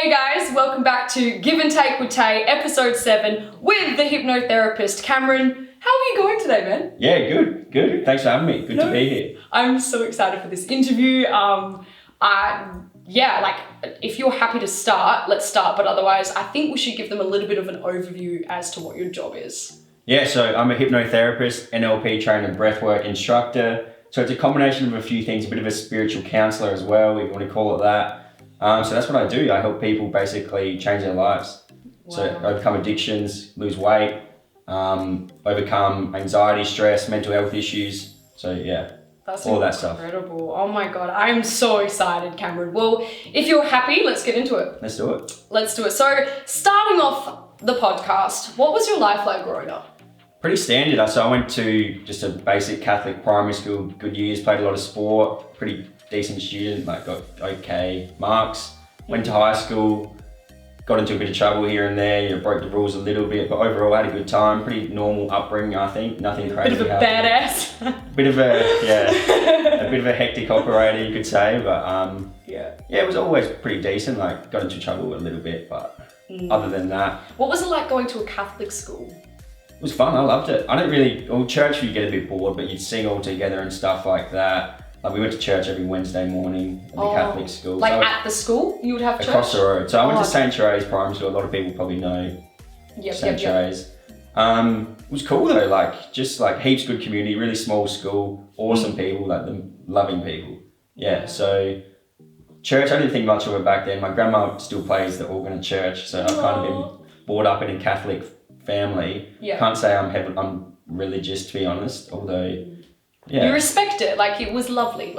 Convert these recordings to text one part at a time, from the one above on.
Hey guys, welcome back to Give and Take with Tay, episode 7 with the hypnotherapist Cameron. How are you going today, man? Yeah, good. Thanks for having me. Good to be here. I'm so excited for this interview. If you're happy to start, let's start. But otherwise, I think we should give them a little bit of an overview as to what your job is. Yeah, so I'm a hypnotherapist, NLP trainer, breathwork instructor. So it's a combination of a few things, a bit of a spiritual counselor as well, if you want to call it that. So that's what I do. I help people basically change their lives. Wow. So overcome addictions, lose weight, overcome anxiety, stress, mental health issues. So yeah, that's all that stuff. Incredible. Oh my God, I'm so excited, Cameron. Well, if you're happy, let's get into it. Let's do it. So starting off the podcast, what was your life like growing up? Pretty standard. So I went to just a basic Catholic primary school, good years, played a lot of sport, pretty decent student, like got okay marks. Went to high school, got into a bit of trouble here and there, broke the rules a little bit, but overall had a good time. Pretty normal upbringing, I think. Nothing crazy. Bit of a badass. Bit of a hectic operator, you could say, but it was always pretty decent. Like got into trouble a little bit, but other than that. What was it like going to a Catholic school? It was fun, I loved it. Church you get a bit bored, but you'd sing all together and stuff like that. Like we went to church every Wednesday morning at the Catholic school. Like so at the school, you would have church? Across the road. So I went to St. Therese Primary School. A lot of people probably know St. Therese. It was cool though, just heaps good community, really small school, awesome people, loving people. Yeah, so church, I didn't think much of it back then. My grandma still plays the organ at church, so I've kind of been brought up in a Catholic family. Yeah. Can't say I'm religious, to be honest, although... Yeah. You respect it, it was lovely,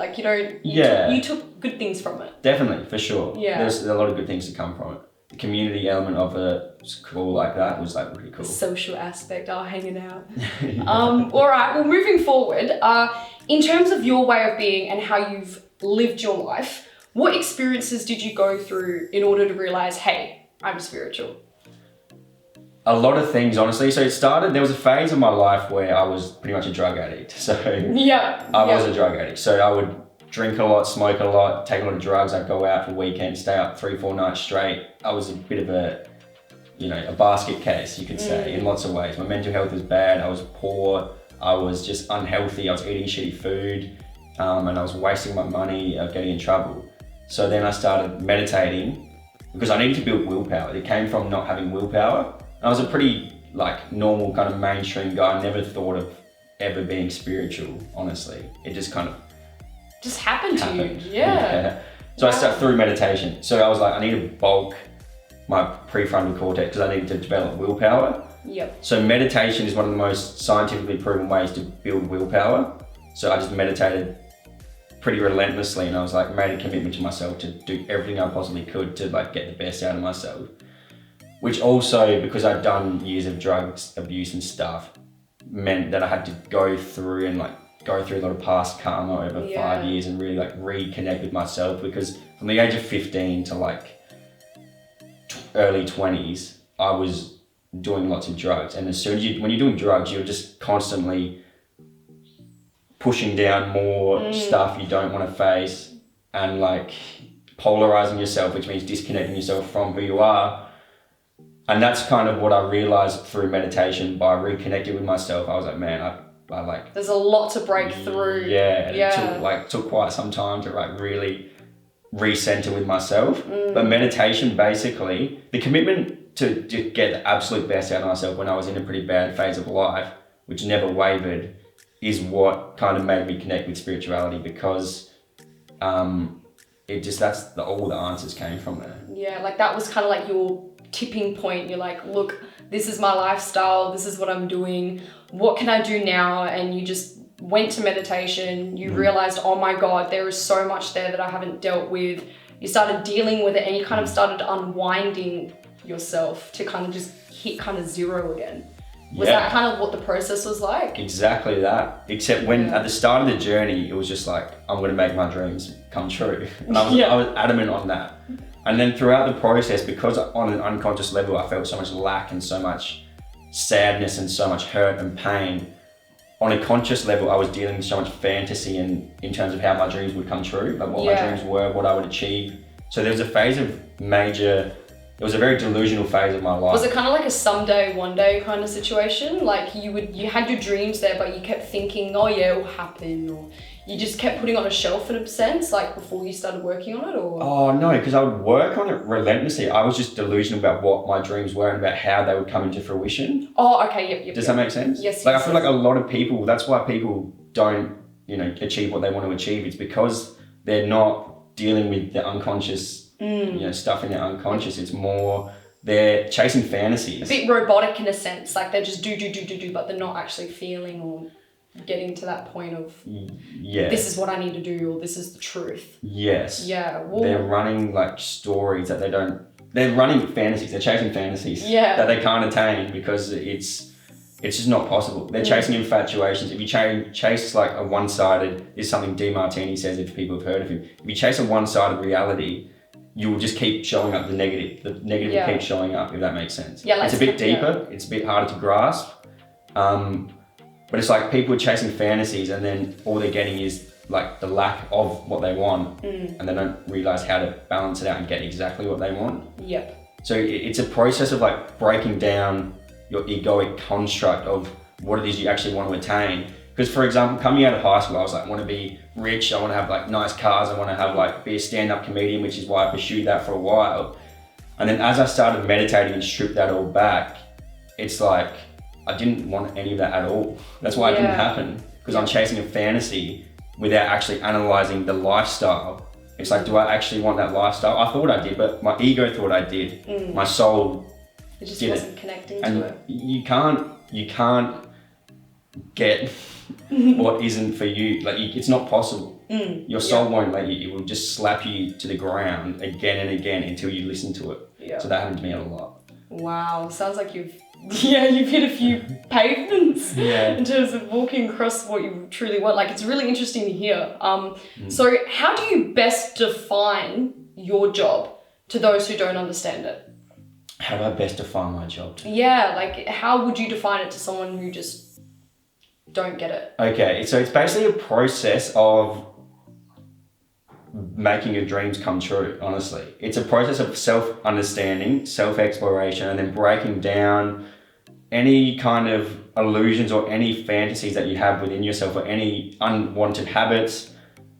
you took good things from it. Definitely, for sure. Yeah. There's a lot of good things to come from it. The community element of a school like that was really cool. The social aspect, hanging out. All right, well, moving forward, in terms of your way of being and how you've lived your life, what experiences did you go through in order to realize, hey, I'm spiritual? A lot of things, honestly. So there was a phase of my life where I was pretty much a drug addict. So I was a drug addict. So I would drink a lot, smoke a lot, take a lot of drugs. I'd go out for weekends, stay up 3-4 nights straight. I was a bit of a basket case, you could say, in lots of ways. My mental health was bad. I was poor. I was just unhealthy. I was eating shitty food, and I was wasting my money, getting in trouble. So then I started meditating because I needed to build willpower. It came from not having willpower. I was a pretty normal kind of mainstream guy. I never thought of ever being spiritual, honestly. It just kind of happened to you. Yeah. So I started through meditation. So I was like, I need to bulk my prefrontal cortex because I needed to develop willpower. Yep. So meditation is one of the most scientifically proven ways to build willpower. So I just meditated pretty relentlessly, and I was made a commitment to myself to do everything I possibly could to get the best out of myself. Which also, because I'd done years of drugs abuse and stuff, meant that I had to go through a lot of past karma over 5 years and really reconnect with myself, because from the age of 15 to early 20s, I was doing lots of drugs. And as soon as when you're doing drugs, you're just constantly pushing down more stuff you don't want to face and polarizing yourself, which means disconnecting yourself from who you are. And that's kind of what I realized through meditation. By reconnecting with myself, I was like, man, I there's a lot to break through. Yeah. It took quite some time to really recenter with myself. But meditation, basically, the commitment to get the absolute best out of myself when I was in a pretty bad phase of life, which never wavered, is what kind of made me connect with spirituality, because all the answers came from there. Yeah, that was kind of your tipping point. You're look, this is my lifestyle, this is what I'm doing, what can I do now? And you just went to meditation, you realized, oh my God, there is so much there that I haven't dealt with. You started dealing with it, and you kind of started unwinding yourself to kind of just hit kind of zero again. Was that kind of what the process was like? Exactly that. Except when at the start of the journey, it was just I'm going to make my dreams come true. And I was adamant on that. And then throughout the process, because on an unconscious level, I felt so much lack and so much sadness and so much hurt and pain. On a conscious level, I was dealing with so much fantasy in terms of how my dreams would come true, what my dreams were, what I would achieve So there was a phase of it was a very delusional phase of my life. Was it kind of like a someday, one day kind of situation? Like you had your dreams there, but you kept thinking, oh yeah, it will happen, or you just kept putting it on a shelf in a sense, like before you started working on it, or? Oh no, because I would work on it relentlessly. I was just delusional about what my dreams were and about how they would come into fruition. Oh, okay, yep. Does that make sense? Yes. Like I feel like a lot of people, that's why people don't, achieve what they want to achieve. It's because they're not dealing with the unconscious, stuff in their unconscious. It's more, they're chasing fantasies. A bit robotic in a sense, like they just do, but they're not actually feeling or getting to that point of, this is what I need to do, or this is the truth. Yes. Yeah. Well, they're running like stories that they're running fantasies, they're chasing fantasies that they can't attain because it's just not possible. They're chasing infatuations. If you chase like a one-sided, is something DeMartini says, if people have heard of him, if you chase a one-sided reality, you will just keep showing up the negative will keep showing up, if that makes sense. Yeah, like it's a bit deeper, it's a bit harder to grasp. But it's like people are chasing fantasies and then all they're getting is like the lack of what they want, and they don't realize how to balance it out and get exactly what they want. Yep. So it's a process of like breaking down your egoic construct of what it is you actually want to attain. Because for example, coming out of high school, I was like, I want to be rich, I want to have like nice cars, I want to have like be a stand-up comedian, which is why I pursued that for a while. And then as I started meditating and stripped that all back, it's like, I didn't want any of that at all. That's why it didn't happen, because I'm chasing a fantasy without actually analyzing the lifestyle. It's like, do I actually want that lifestyle? I thought I did, but my ego thought I did. My soul it just did wasn't it. Connecting And to it. You can't get what isn't for you. Like it's not possible. Your soul won't let you. It will just slap you to the ground again and again until you listen to it. Yeah. So that happened to me a lot. Wow, sounds like you've hit a few pavements in terms of walking across what you truly want. Like, it's really interesting to hear. So how do you best define your job to those who don't understand it? How do I best define my job? Yeah, like how would you define it to someone who just don't get it? Okay, so it's basically a process of making your dreams come true, honestly. It's a process of self-understanding, self-exploration, and then breaking down any kind of illusions or any fantasies that you have within yourself or any unwanted habits.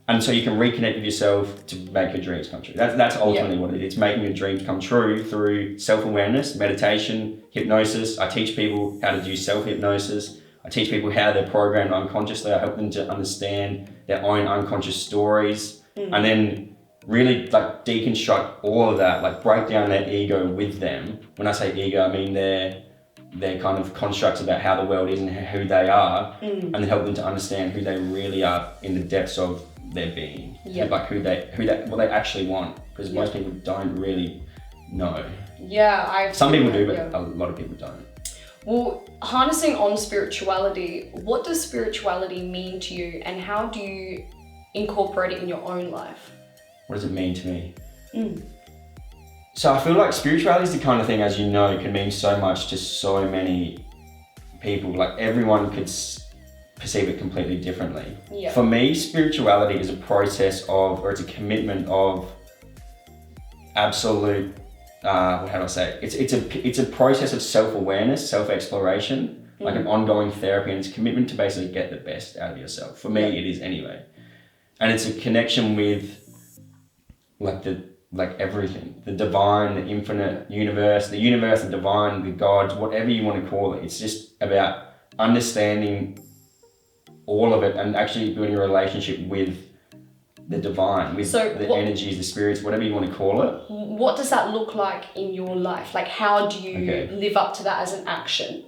And so you can reconnect with yourself to make your dreams come true. That's ultimately what it is. It's making your dreams come true through self-awareness, meditation, hypnosis. I teach people how to do self-hypnosis. I teach people how they're programmed unconsciously. I help them to understand their own unconscious stories. And then really like deconstruct all of that, like break down their ego with them. When I say ego, I mean their kind of constructs about how the world is and who they are, and then help them to understand who they really are in the depths of their being. Like what they actually want, because most people don't really know. Some people do, but a lot of people don't. Well, harnessing on spirituality, what does spirituality mean to you, and how do you incorporate it in your own life? What does it mean to me? So I feel like spirituality is the kind of thing, as you know, can mean so much to so many people. Like everyone could perceive it completely differently. For me, spirituality is a process of, or it's a commitment of absolute, how do I say it? It's a process of self-awareness, self-exploration, like an ongoing therapy, and it's a commitment to basically get the best out of yourself. For me, it is anyway. And it's a connection with like everything, the divine, the infinite universe, the divine, the gods, whatever you want to call it. It's just about understanding all of it and actually building a relationship with the divine, with the energies, the spirits, whatever you want to call it. What does that look like in your life? Like, how do you live up to that as an action?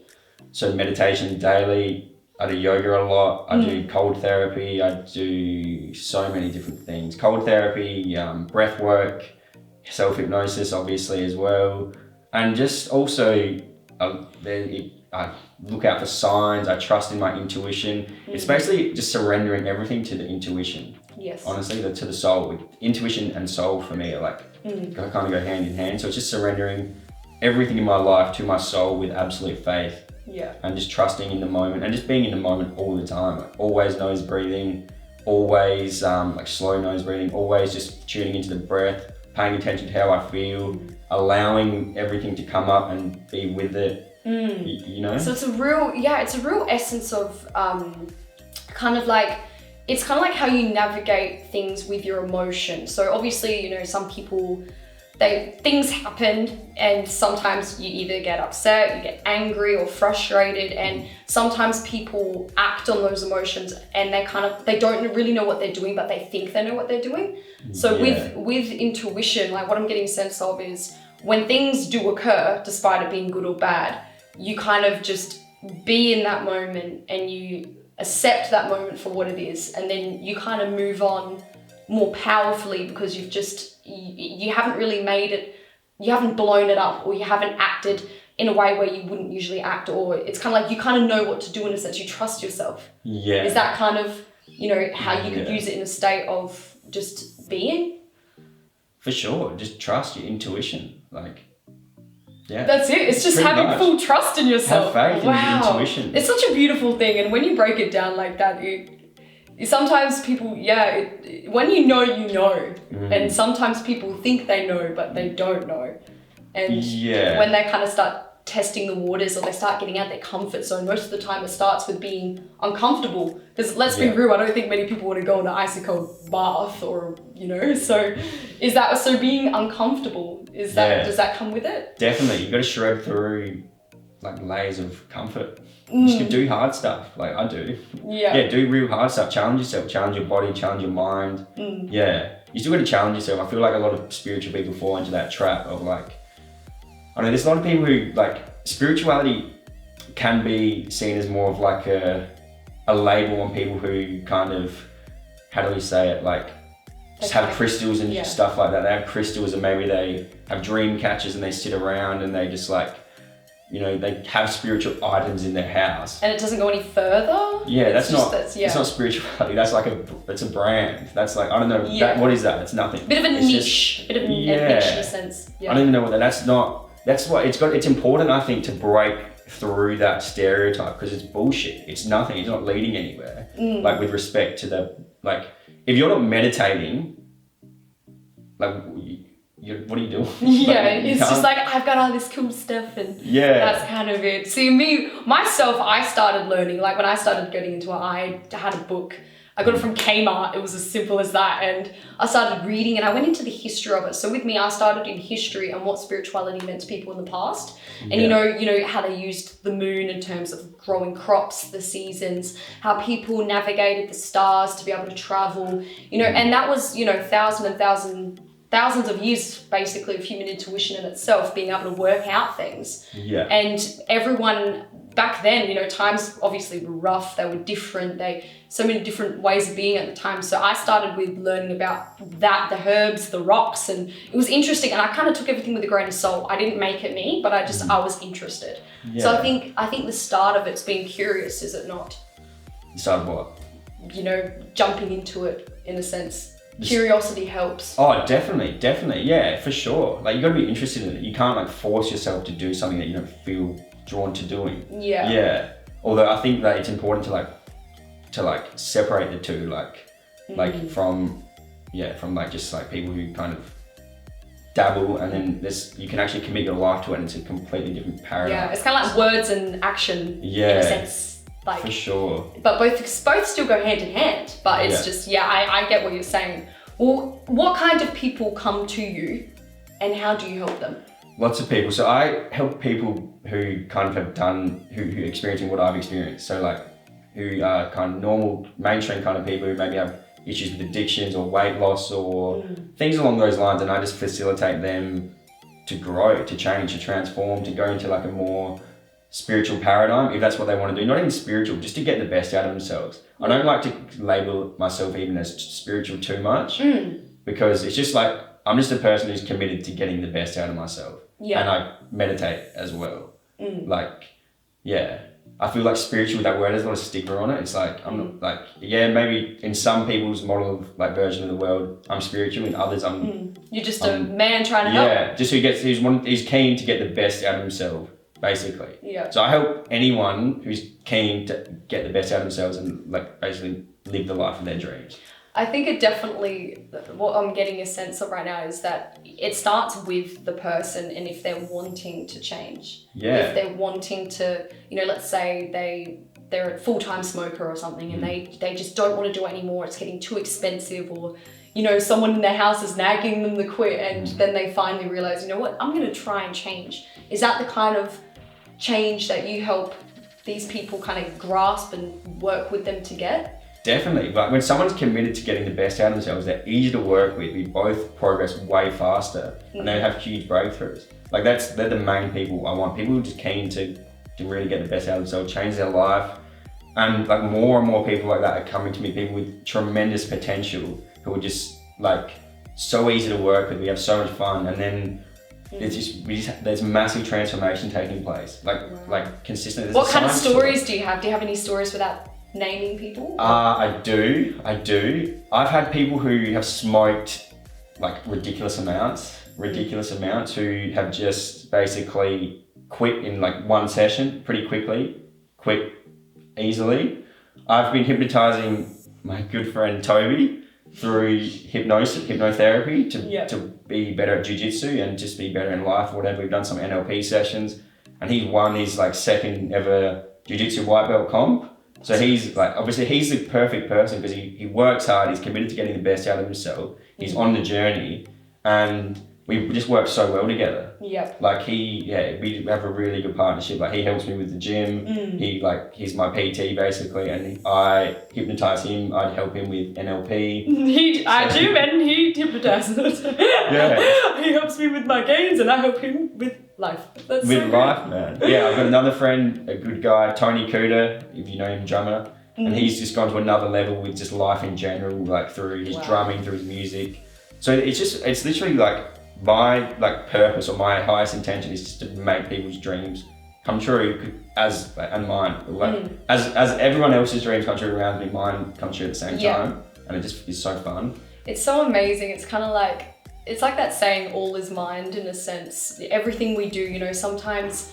So meditation daily. I do yoga a lot. I do cold therapy. I do so many different things. Cold therapy, breath work, self-hypnosis, obviously, as well. And just also, I look out for signs. I trust in my intuition. It's basically just surrendering everything to the intuition. Yes. Honestly, to the soul. Intuition and soul for me are like, kind of go hand in hand. So it's just surrendering everything in my life to my soul with absolute faith. And just trusting in the moment and just being in the moment all the time. Like always nose breathing, always like slow nose breathing, always just tuning into the breath, paying attention to how I feel, allowing everything to come up and be with it, you know? So it's a real essence of kind of like, it's kind of like how you navigate things with your emotions. So obviously, you know, some people, things happen and sometimes you either get upset, you get angry or frustrated, and sometimes people act on those emotions and they don't really know what they're doing, but they think they know what they're doing. So with intuition, like what I'm getting a sense of is when things do occur, despite it being good or bad, you kind of just be in that moment and you accept that moment for what it is, and then you kind of move on more powerfully because you haven't really made it, you haven't blown it up, or you haven't acted in a way where you wouldn't usually act, or it's kind of like you kind of know what to do in a sense, you trust yourself. Yeah. Is that kind of, you know, how you could use it in a state of just being? For sure, just trust your intuition, like, yeah. That's it. It's just Pretty having much. full trust in yourself. Have faith in your intuition. It's such a beautiful thing, and when you break it down like that, sometimes people, when you know, and sometimes people think they know, but they don't know. And when they kind of start testing the waters or they start getting out their comfort zone, most of the time it starts with being uncomfortable. Because let's be real, I don't think many people want to go in an icy cold bath or, you know, so being uncomfortable, does that come with it? Definitely, you got to shred through like layers of comfort. Just do hard stuff, like I do. Yeah, do real hard stuff. Challenge yourself, challenge your body, challenge your mind. Yeah, you still got to challenge yourself. I feel like a lot of spiritual people fall into that trap of like, I know there's a lot of people who like spirituality can be seen as more of like a label on people who kind of, how do we say it, like just have crystals and stuff like that. They have crystals and maybe they have dream catchers and they sit around and they just like, you know, they have spiritual items in their house. And it doesn't go any further? Yeah, it's not spirituality. That's like it's a brand. That's like, I don't know, what is that? It's nothing. Bit of a niche. Bit of a niche in a sense. Yeah. I don't even know what that's why it's important, I think, to break through that stereotype because it's bullshit. It's nothing. It's not leading anywhere. Like with respect to if you're not meditating, like, what are you doing? It's just like, I've got all this cool stuff and that's kind of it. See, myself, I started learning, like when I started getting into it, I had a book. I got it from Kmart. It was as simple as that. And I started reading and I went into the history of it. So with me, I started in history and what spirituality meant to people in the past. And you know how they used the moon in terms of growing crops, the seasons, how people navigated the stars to be able to travel, you know, and that was, you know, thousands of years basically of human intuition in itself, being able to work out things. Yeah. And everyone back then, you know, times obviously were rough, they were different, so many different ways of being at the time. So I started with learning about that, the herbs, the rocks, and it was interesting. And I kind of took everything with a grain of salt. I didn't make it me, but I was interested. Yeah. So I think the start of it's being curious, is it not? The start of what? You know, jumping into it in a sense. Curiosity helps. Oh, definitely. Yeah, for sure. Like, you got to be interested in it. You can't like force yourself to do something that you don't feel drawn to doing. Yeah. Yeah. Although I think that it's important to separate the two, from like just like people who kind of dabble, and then you can actually commit your life to it and it's a completely different paradigm. Yeah, it's kind of like words and action in a sense. Like, for sure. But both still go hand in hand. But it's just, I get what you're saying. Well, what kind of people come to you and how do you help them? Lots of people. So I help people who kind of have done, who are experiencing what I've experienced. So like, who are kind of normal, mainstream kind of people who maybe have issues with addictions or weight loss or things along those lines. And I just facilitate them to grow, to change, to transform, to go into like a more spiritual paradigm, if that's what they want to do. Not even spiritual, just to get the best out of themselves. I don't like to label myself even as spiritual too much because it's just like, I'm just a person who's committed to getting the best out of myself. Yeah. And I meditate as well. I feel like spiritual, that word has a lot of stigma on it. It's like, I'm not like, maybe in some people's model of like version of the world, I'm spiritual. In others, You're just a man trying to help. Yeah, just who's keen to get the best out of himself, basically. Yeah. So I help anyone who's keen to get the best out of themselves and like basically live the life of their dreams. I think it definitely, what I'm getting a sense of right now is that it starts with the person, and if they're wanting to change. Yeah. If they're wanting to, let's say they're a full-time smoker or something, and they just don't want to do it anymore, it's getting too expensive, or someone in their house is nagging them to quit, and then they finally realize, what, I'm going to try and change. Is that the kind of change that you help these people kind of grasp and work with them to get? Definitely. Like when someone's committed to getting the best out of themselves, they're easy to work with. We both progress way faster, and they have huge breakthroughs. Like they're the main people I want. People who are just keen to really get the best out of themselves, change their life. And like more and more people like that are coming to me, people with tremendous potential who are just like so easy to work with. We have so much fun, and then there's massive transformation taking place. Like consistent. What kind of stories do you have? Do you have any stories without naming people? I do. I've had people who have smoked like ridiculous amounts who have just basically quit in like one session pretty quickly, quit easily. I've been hypnotizing my good friend Toby through hypnotherapy to be better at jiu-jitsu and just be better in life or whatever. We've done some NLP sessions, and he's won his like second ever jiu-jitsu white belt comp. So he's like, obviously he's the perfect person because he works hard, he's committed to getting the best out of himself, he's on the journey, and we just work so well together. Yep. Like we have a really good partnership. Like he helps me with the gym, he's my PT basically, and I hypnotize him, I'd help him with NLP. I do, and he hypnotizes. Yeah. He helps me with my gains, and I help him with life. That's with so life, man. Yeah, I've got another friend, a good guy, Tony Cooter, if you know him, drummer, and he's just gone to another level with just life in general, like through his drumming, through his music. So it's literally like my like purpose or my highest intention is just to make people's dreams come true, and mine. Like as everyone else's dreams come true around me, mine come true at the same time, and it just is so fun. It's so amazing. It's kind of like, it's like that saying, all is mind, in a sense. Everything we do, sometimes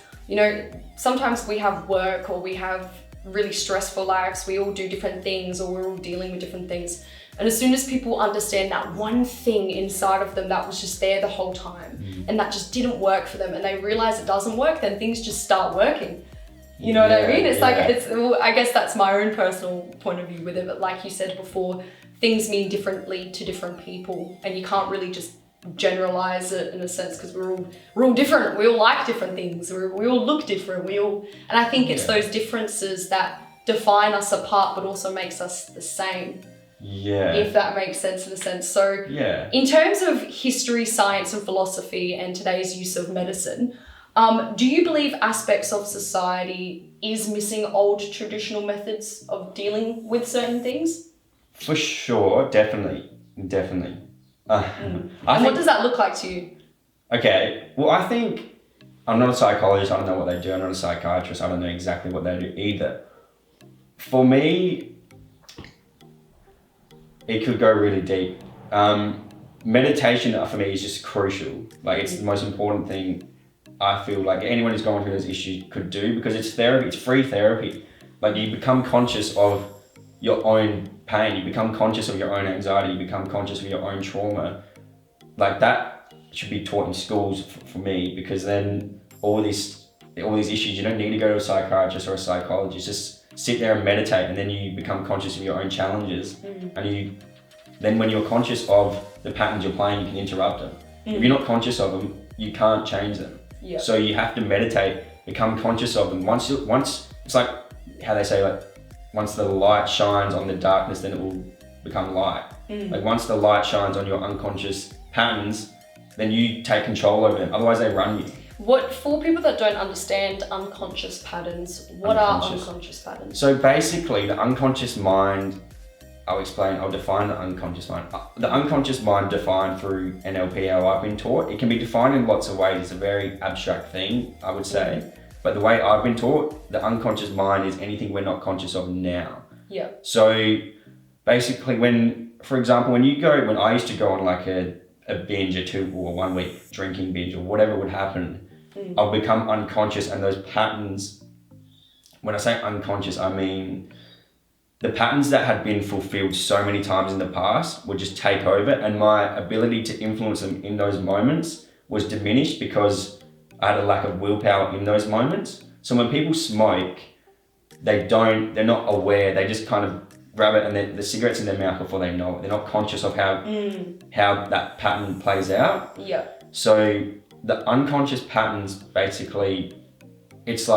we have work, or we have really stressful lives. We all do different things, or we're all dealing with different things. And as soon as people understand that one thing inside of them that was just there the whole time, and that just didn't work for them, and they realize it doesn't work, then things just start working. You know what I mean? It's like, I guess that's my own personal point of view with it. But like you said before, things mean differently to different people, and you can't really just generalize it in a sense, because we're all different. We all like different things. We all look different. And I think it's those differences that define us apart, but also makes us the same. Yeah. If that makes sense in a sense. So in terms of history, science and philosophy and today's use of medicine, do you believe aspects of society is missing old traditional methods of dealing with certain things? For sure, definitely. And what does that look like to you? Okay, well I think, I'm not a psychologist, I don't know what they do, I'm not a psychiatrist, I don't know exactly what they do either. For me, it could go really deep. Meditation for me is just crucial. Like it's the most important thing I feel like anyone who's going through those issues could do, because it's therapy, it's free therapy. Like you become conscious of your own pain, you become conscious of your own anxiety, you become conscious of your own trauma. Like that should be taught in schools for me, because then all these issues, you don't need to go to a psychiatrist or a psychologist, just sit there and meditate, and then you become conscious of your own challenges, and then when you're conscious of the patterns you're playing, you can interrupt them. If you're not conscious of them, you can't change them. So you have to meditate, become conscious of them. Once it's like how they say, like once the light shines on the darkness, then it will become light. Like once the light shines on your unconscious patterns, then you take control over them. Otherwise, they run you. What, for people that don't understand unconscious patterns, what are unconscious patterns? So basically, the unconscious mind, I'll define the unconscious mind. The unconscious mind defined through NLP, how I've been taught, it can be defined in lots of ways. It's a very abstract thing, I would say. But the way I've been taught, the unconscious mind is anything we're not conscious of now. Yeah. So basically for example, when I used to go on like a binge or 2 or 1 week drinking binge or whatever would happen, I'll become unconscious, and those patterns, when I say unconscious, I mean the patterns that had been fulfilled so many times in the past would just take over, and my ability to influence them in those moments was diminished because I had a lack of willpower in those moments. So when people smoke, they're not aware, they just kind of grab it and the cigarette's in their mouth before they know it. They're not conscious of how that pattern plays out. Yeah. So the unconscious patterns, basically, that's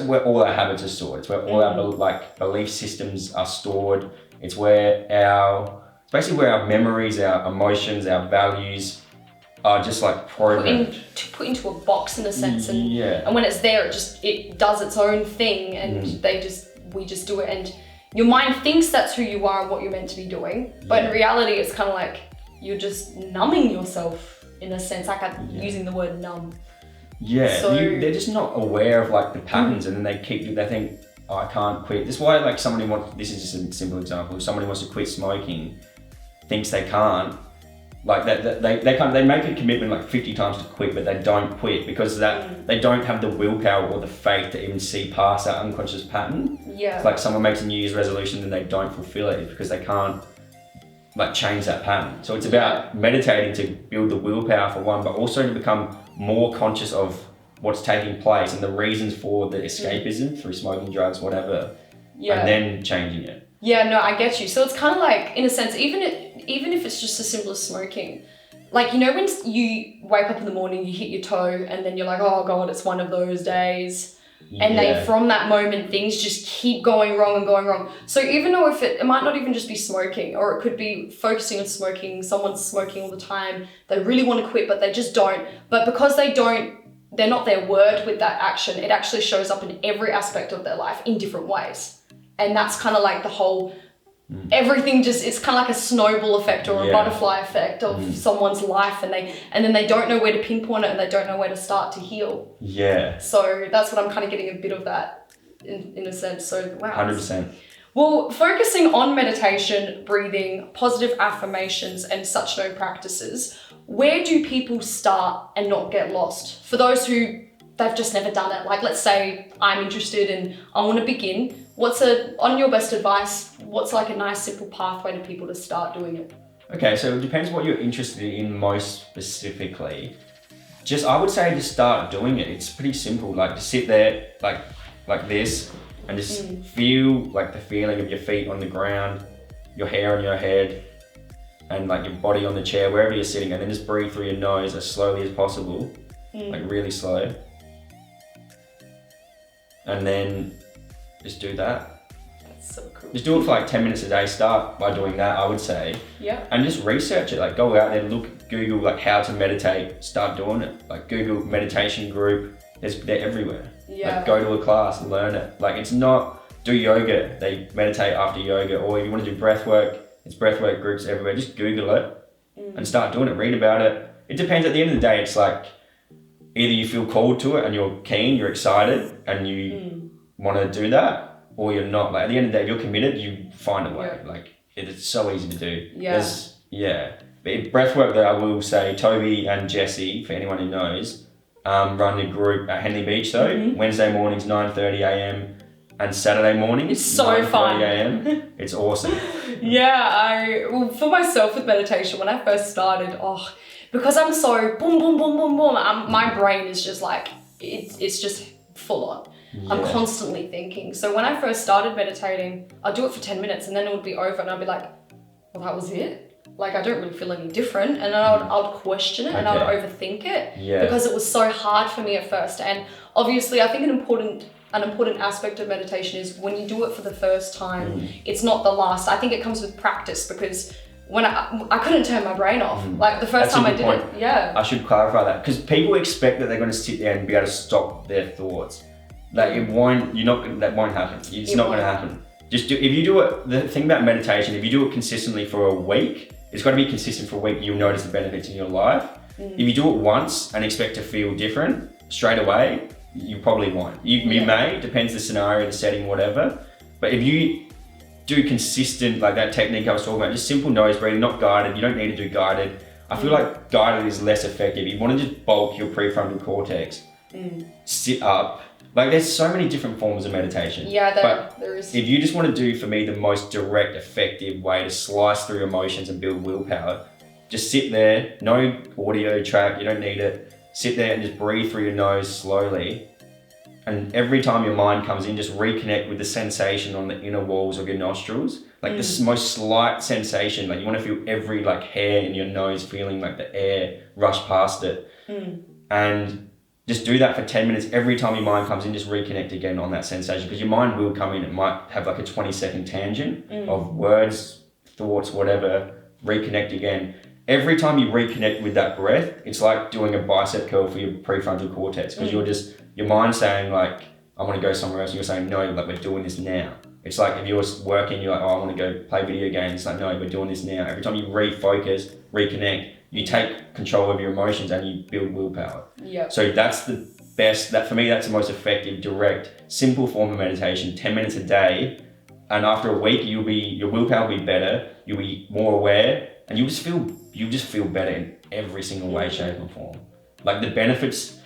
where all our habits are stored. It's where all our belief systems are stored. It's basically where our memories, our emotions, our values are just like programmed. Put into a box in a sense, and yeah. And when it's there, it does its own thing, and we just do it, and your mind thinks that's who you are and what you're meant to be doing, but in reality, it's kind of like you're just numbing yourself in a sense. Like I'm using the word numb. Yeah, so, they're just not aware of like the patterns, and then they think, oh, I can't quit. This is why like this is just a simple example. If somebody wants to quit smoking, thinks they can't, like they make a commitment like 50 times to quit, but they don't quit because they don't have the willpower or the faith to even see past that unconscious pattern. Yeah. It's like someone makes a New Year's resolution and they don't fulfill it because they can't like change that pattern. So it's about meditating to build the willpower for one, but also to become more conscious of what's taking place and the reasons for the escapism through smoking, drugs, whatever, and then changing it. Yeah, no, I get you. So it's kind of like, in a sense, even if it's just as simple as smoking, like, you know, when you wake up in the morning, you hit your toe, and then you're like, oh God, it's one of those days. And then from that moment, things just keep going wrong and going wrong. So even though it might not even just be smoking, or it could be focusing on smoking, someone's smoking all the time, they really want to quit, but they just don't. But because they're not their word with that action, it actually shows up in every aspect of their life in different ways. And that's kind of like the whole, everything it's kind of like a snowball effect or a butterfly effect of someone's life, and then they don't know where to pinpoint it, and they don't know where to start to heal. Yeah. So that's what I'm kind of getting a bit of that in a sense. So wow. 100%. Well, focusing on meditation, breathing, positive affirmations, and such known practices, where do people start and not get lost? For those who they've just never done it, like let's say I'm interested and I want to begin. On your best advice, what's like a nice simple pathway to people to start doing it? Okay, so it depends what you're interested in most specifically. I would say just start doing it. It's pretty simple. Like just sit there like this and just feel like the feeling of your feet on the ground, your hair on your head, and like your body on the chair, wherever you're sitting, and then just breathe through your nose as slowly as possible, like really slow. And then just do that. That's so cool. Just do it for like 10 minutes a day. Start by doing that, I would say. Yeah. And just research it. Like go out there, Google like how to meditate, start doing it. Like Google meditation group. They're everywhere. Yeah. Like go to a class and learn it. Like it's not, do yoga. They meditate after yoga. Or if you want to do breath work, it's breath work groups everywhere. Just Google it and start doing it. Read about it. It depends. At the end of the day, it's like either you feel called to it and you're keen, you're excited, and you want to do that, or you're not. Like at the end of the day, you're committed, you find a way. Like it's so easy to do. But breath work, that I will say, Toby and Jesse, for anyone who knows, run a group at Henley Beach though. Wednesday mornings 9:30 a.m. and Saturday mornings it's so fun. 9:30 a.m. It's awesome. Well, for myself with meditation, when I first started, because I'm so boom, boom, boom, boom, boom, my brain is just like, it's just full on. Yeah. I'm constantly thinking. So when I first started meditating, I'd do it for 10 minutes and then it would be over and I'd be like, well, that was it? Like, I don't really feel any different. And then I would question it and I would overthink it because it was so hard for me at first. And obviously, I think an important aspect of meditation is when you do it for the first time, it's not the last. I think it comes with practice because when I couldn't turn my brain off. Like the first time I did it, I should clarify that because people expect that they're going to sit there and be able to stop their thoughts. Like that won't happen. It's not going to happen. If you do it, the thing about meditation, if you do it consistently for a week, it's got to be consistent for a week, you'll notice the benefits in your life. If you do it once and expect to feel different straight away, you probably won't. You may, depends the scenario, the setting, whatever. But if you do consistent, like that technique I was talking about, just simple nose breathing, not guided, you don't need to do guided. I feel like guided is less effective. You want to just bulk your prefrontal cortex, sit up, Like there's so many different forms of meditation. Yeah, there is. If you just want to do, for me, the most direct, effective way to slice through emotions and build willpower, just sit there, no audio track, you don't need it. Sit there and just breathe through your nose slowly. And every time your mind comes in, just reconnect with the sensation on the inner walls of your nostrils. Like the most slight sensation, like you want to feel every like hair in your nose feeling like the air rush past it. And just do that for 10 minutes. Every time your mind comes in, just reconnect again on that sensation, because your mind will come in. It might have like a 20-second tangent of words, thoughts, whatever, reconnect again. Every time you reconnect with that breath, it's like doing a bicep curl for your prefrontal cortex, because your mind's saying like, I want to go somewhere else. You're saying, no, like we're doing this now. It's like if you're working, you're like, oh, I want to go play video games. It's like, no, we're doing this now. Every time you refocus, reconnect, you take control of your emotions and you build willpower. Yeah. So that's the best, that for me, that's the most effective, direct, simple form of meditation, 10 minutes a day. And after a week, your willpower will be better. You'll be more aware, and you'll just feel better in every single way, shape and form. Like the benefits,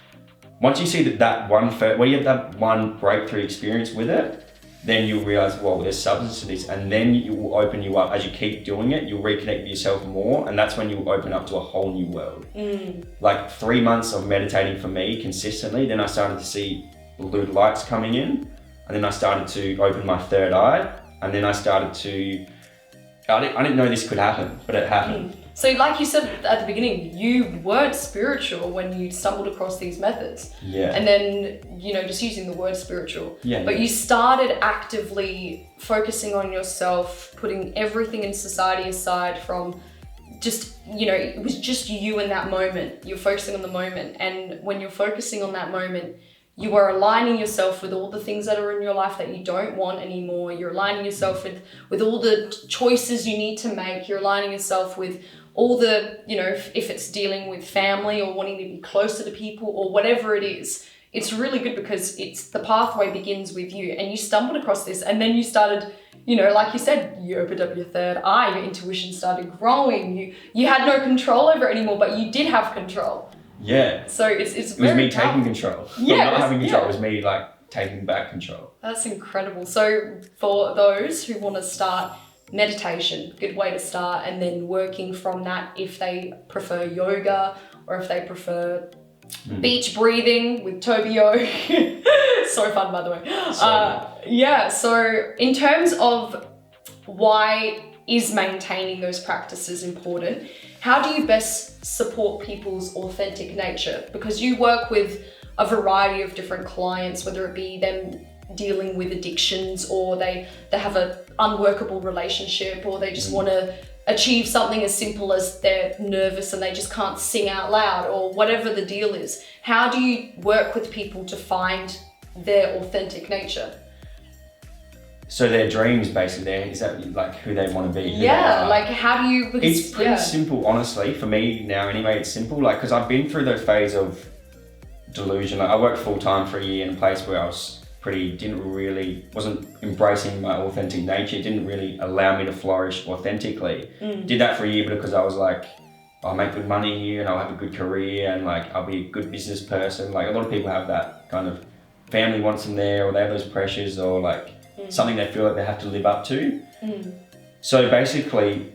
once you see when you have that one breakthrough experience with it, then you'll realize, well, there's substance to this, and then it will open you up. As you keep doing it, you'll reconnect with yourself more, and that's when you'll open up to a whole new world. Like 3 months of meditating for me consistently, then I started to see blue lights coming in, and then I started to open my third eye, and then I didn't know this could happen, but it happened. So like you said at the beginning, you weren't spiritual when you stumbled across these methods. Yeah. And then, just using the word spiritual. Yeah. But you started actively focusing on yourself, putting everything in society aside from just, it was just you in that moment. You're focusing on the moment. And when you're focusing on that moment, you are aligning yourself with all the things that are in your life that you don't want anymore. You're aligning yourself with all the choices you need to make. You're aligning yourself with all the, if it's dealing with family or wanting to be closer to people or whatever it is. It's really good because the pathway begins with you, and you stumbled across this, and then you started, like you said, you opened up your third eye, your intuition started growing. You had no control over it anymore, but you did have control. Yeah. So it's it was me taking control. Yeah, not having control. It was me like taking back control. That's incredible. So for those who want to start meditation, good way to start, and then working from that if they prefer yoga or if they prefer beach breathing with Tobio. So fun, by the way. So in terms of why is maintaining those practices important, how do you best support people's authentic nature? Because you work with a variety of different clients, whether it be them dealing with addictions, or they have an unworkable relationship, or they just want to achieve something as simple as they're nervous and they just can't sing out loud, or whatever the deal is. How do you work with people to find their authentic nature? So their dreams, basically, is that like who they want to be? Yeah, like how do you... It's pretty simple, honestly. For me now, anyway, it's simple. Like, because I've been through the phase of delusion. Like, I worked full time for a year in a place where I wasn't embracing my authentic nature. It didn't really allow me to flourish authentically. Did that for a year because I was like, I'll make good money here and I'll have a good career and like I'll be a good business person. Like a lot of people have that kind of family wants them there, or they have those pressures, or like something they feel like they have to live up to. So basically,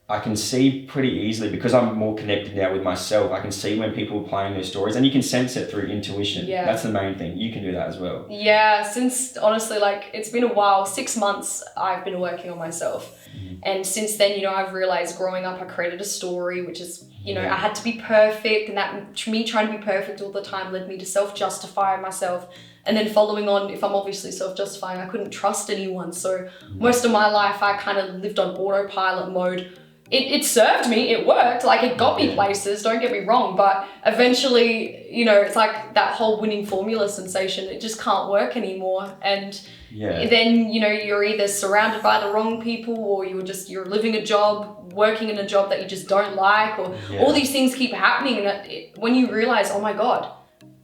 I can see pretty easily, because I'm more connected now with myself, I can see when people are playing their stories, and you can sense it through intuition. Yeah. That's the main thing. You can do that as well. Yeah, since honestly, like it's been a while, 6 months I've been working on myself. And since then, I've realized growing up, I created a story, which is, I had to be perfect, and that me trying to be perfect all the time led me to self-justify myself. And then following on, if I'm obviously self-justifying, I couldn't trust anyone. So most of my life, I kind of lived on autopilot mode. It served me, it worked, like it got me places, don't get me wrong, but eventually, it's like that whole winning formula sensation, it just can't work anymore. And then, you're either surrounded by the wrong people, or you're living a job, working in a job that you just don't like, or all these things keep happening. And when you realize, oh my God,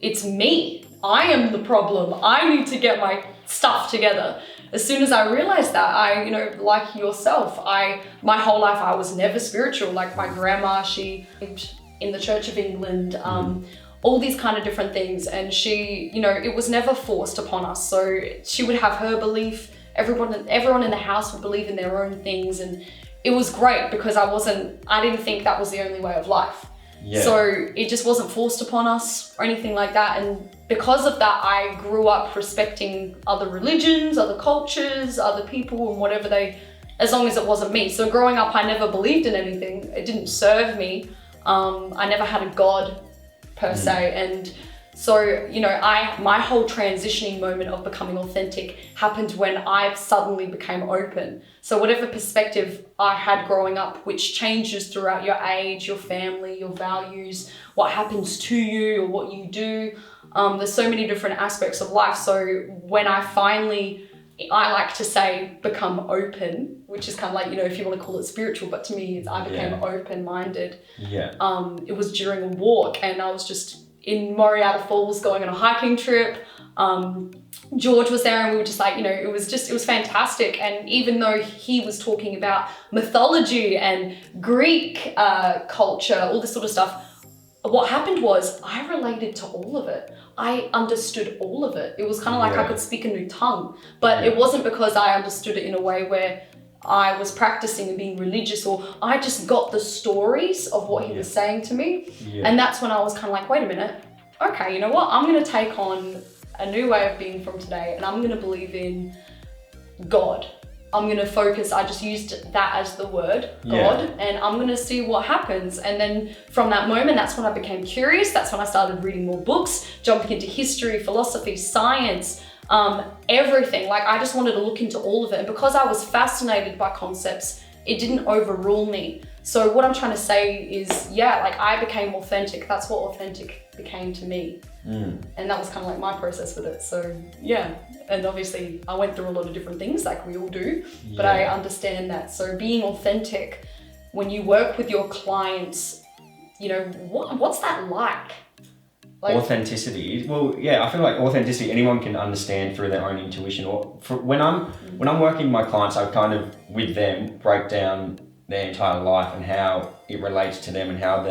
it's me. I am the problem. I need to get my stuff together. As soon as I realized that, like yourself, my whole life I was never spiritual. Like my grandma, she lived in the Church of England. all these kind of different things. And she, you know, it was never forced upon us. So she would have her belief, everyone in the house would believe in their own things. And it was great because I didn't think that was the only way of life. Yeah. So it just wasn't forced upon us or anything like that. And because of that, I grew up respecting other religions, other cultures, other people, and whatever as long as it wasn't me. So growing up, I never believed in anything. It didn't serve me. I never had a God per se. And so, you know, my whole transitioning moment of becoming authentic happened when I suddenly became open. So whatever perspective I had growing up, which changes throughout your age, your family, your values, what happens to you or what you do, there's so many different aspects of life. So when I like to say become open, which is kind of like, you know, if you want to call it spiritual, but to me, I became open-minded. Yeah. It was during a walk, and I was just in Moriata Falls going on a hiking trip. George was there, and we were just like, you know, it was fantastic. And even though he was talking about mythology and Greek culture, all this sort of stuff, what happened was I related to all of it. I understood all of it. It was kind of like I could speak a new tongue, but it wasn't because I understood it in a way where I was practicing and being religious, or I just got the stories of what he was saying to me. Yeah. And that's when I was kind of like, wait a minute. Okay, you know what? I'm going to take on a new way of being from today, and I'm going to believe in God. I'm going to focus, I just used that as the word, God, and I'm going to see what happens. And then from that moment, that's when I became curious. That's when I started reading more books, jumping into history, philosophy, science, everything. Like, I just wanted to look into all of it. And because I was fascinated by concepts, it didn't overrule me. So what I'm trying to say is, like, I became authentic. That's what authentic became to me. And that was kind of like my process with it. So and obviously I went through a lot of different things like we all do, but I understand that. So being authentic, when you work with your clients, you know, what's that like? Authenticity. Well, I feel like authenticity, anyone can understand through their own intuition. Or when I'm working with my clients, I kind of, with them, break down their entire life and how it relates to them and how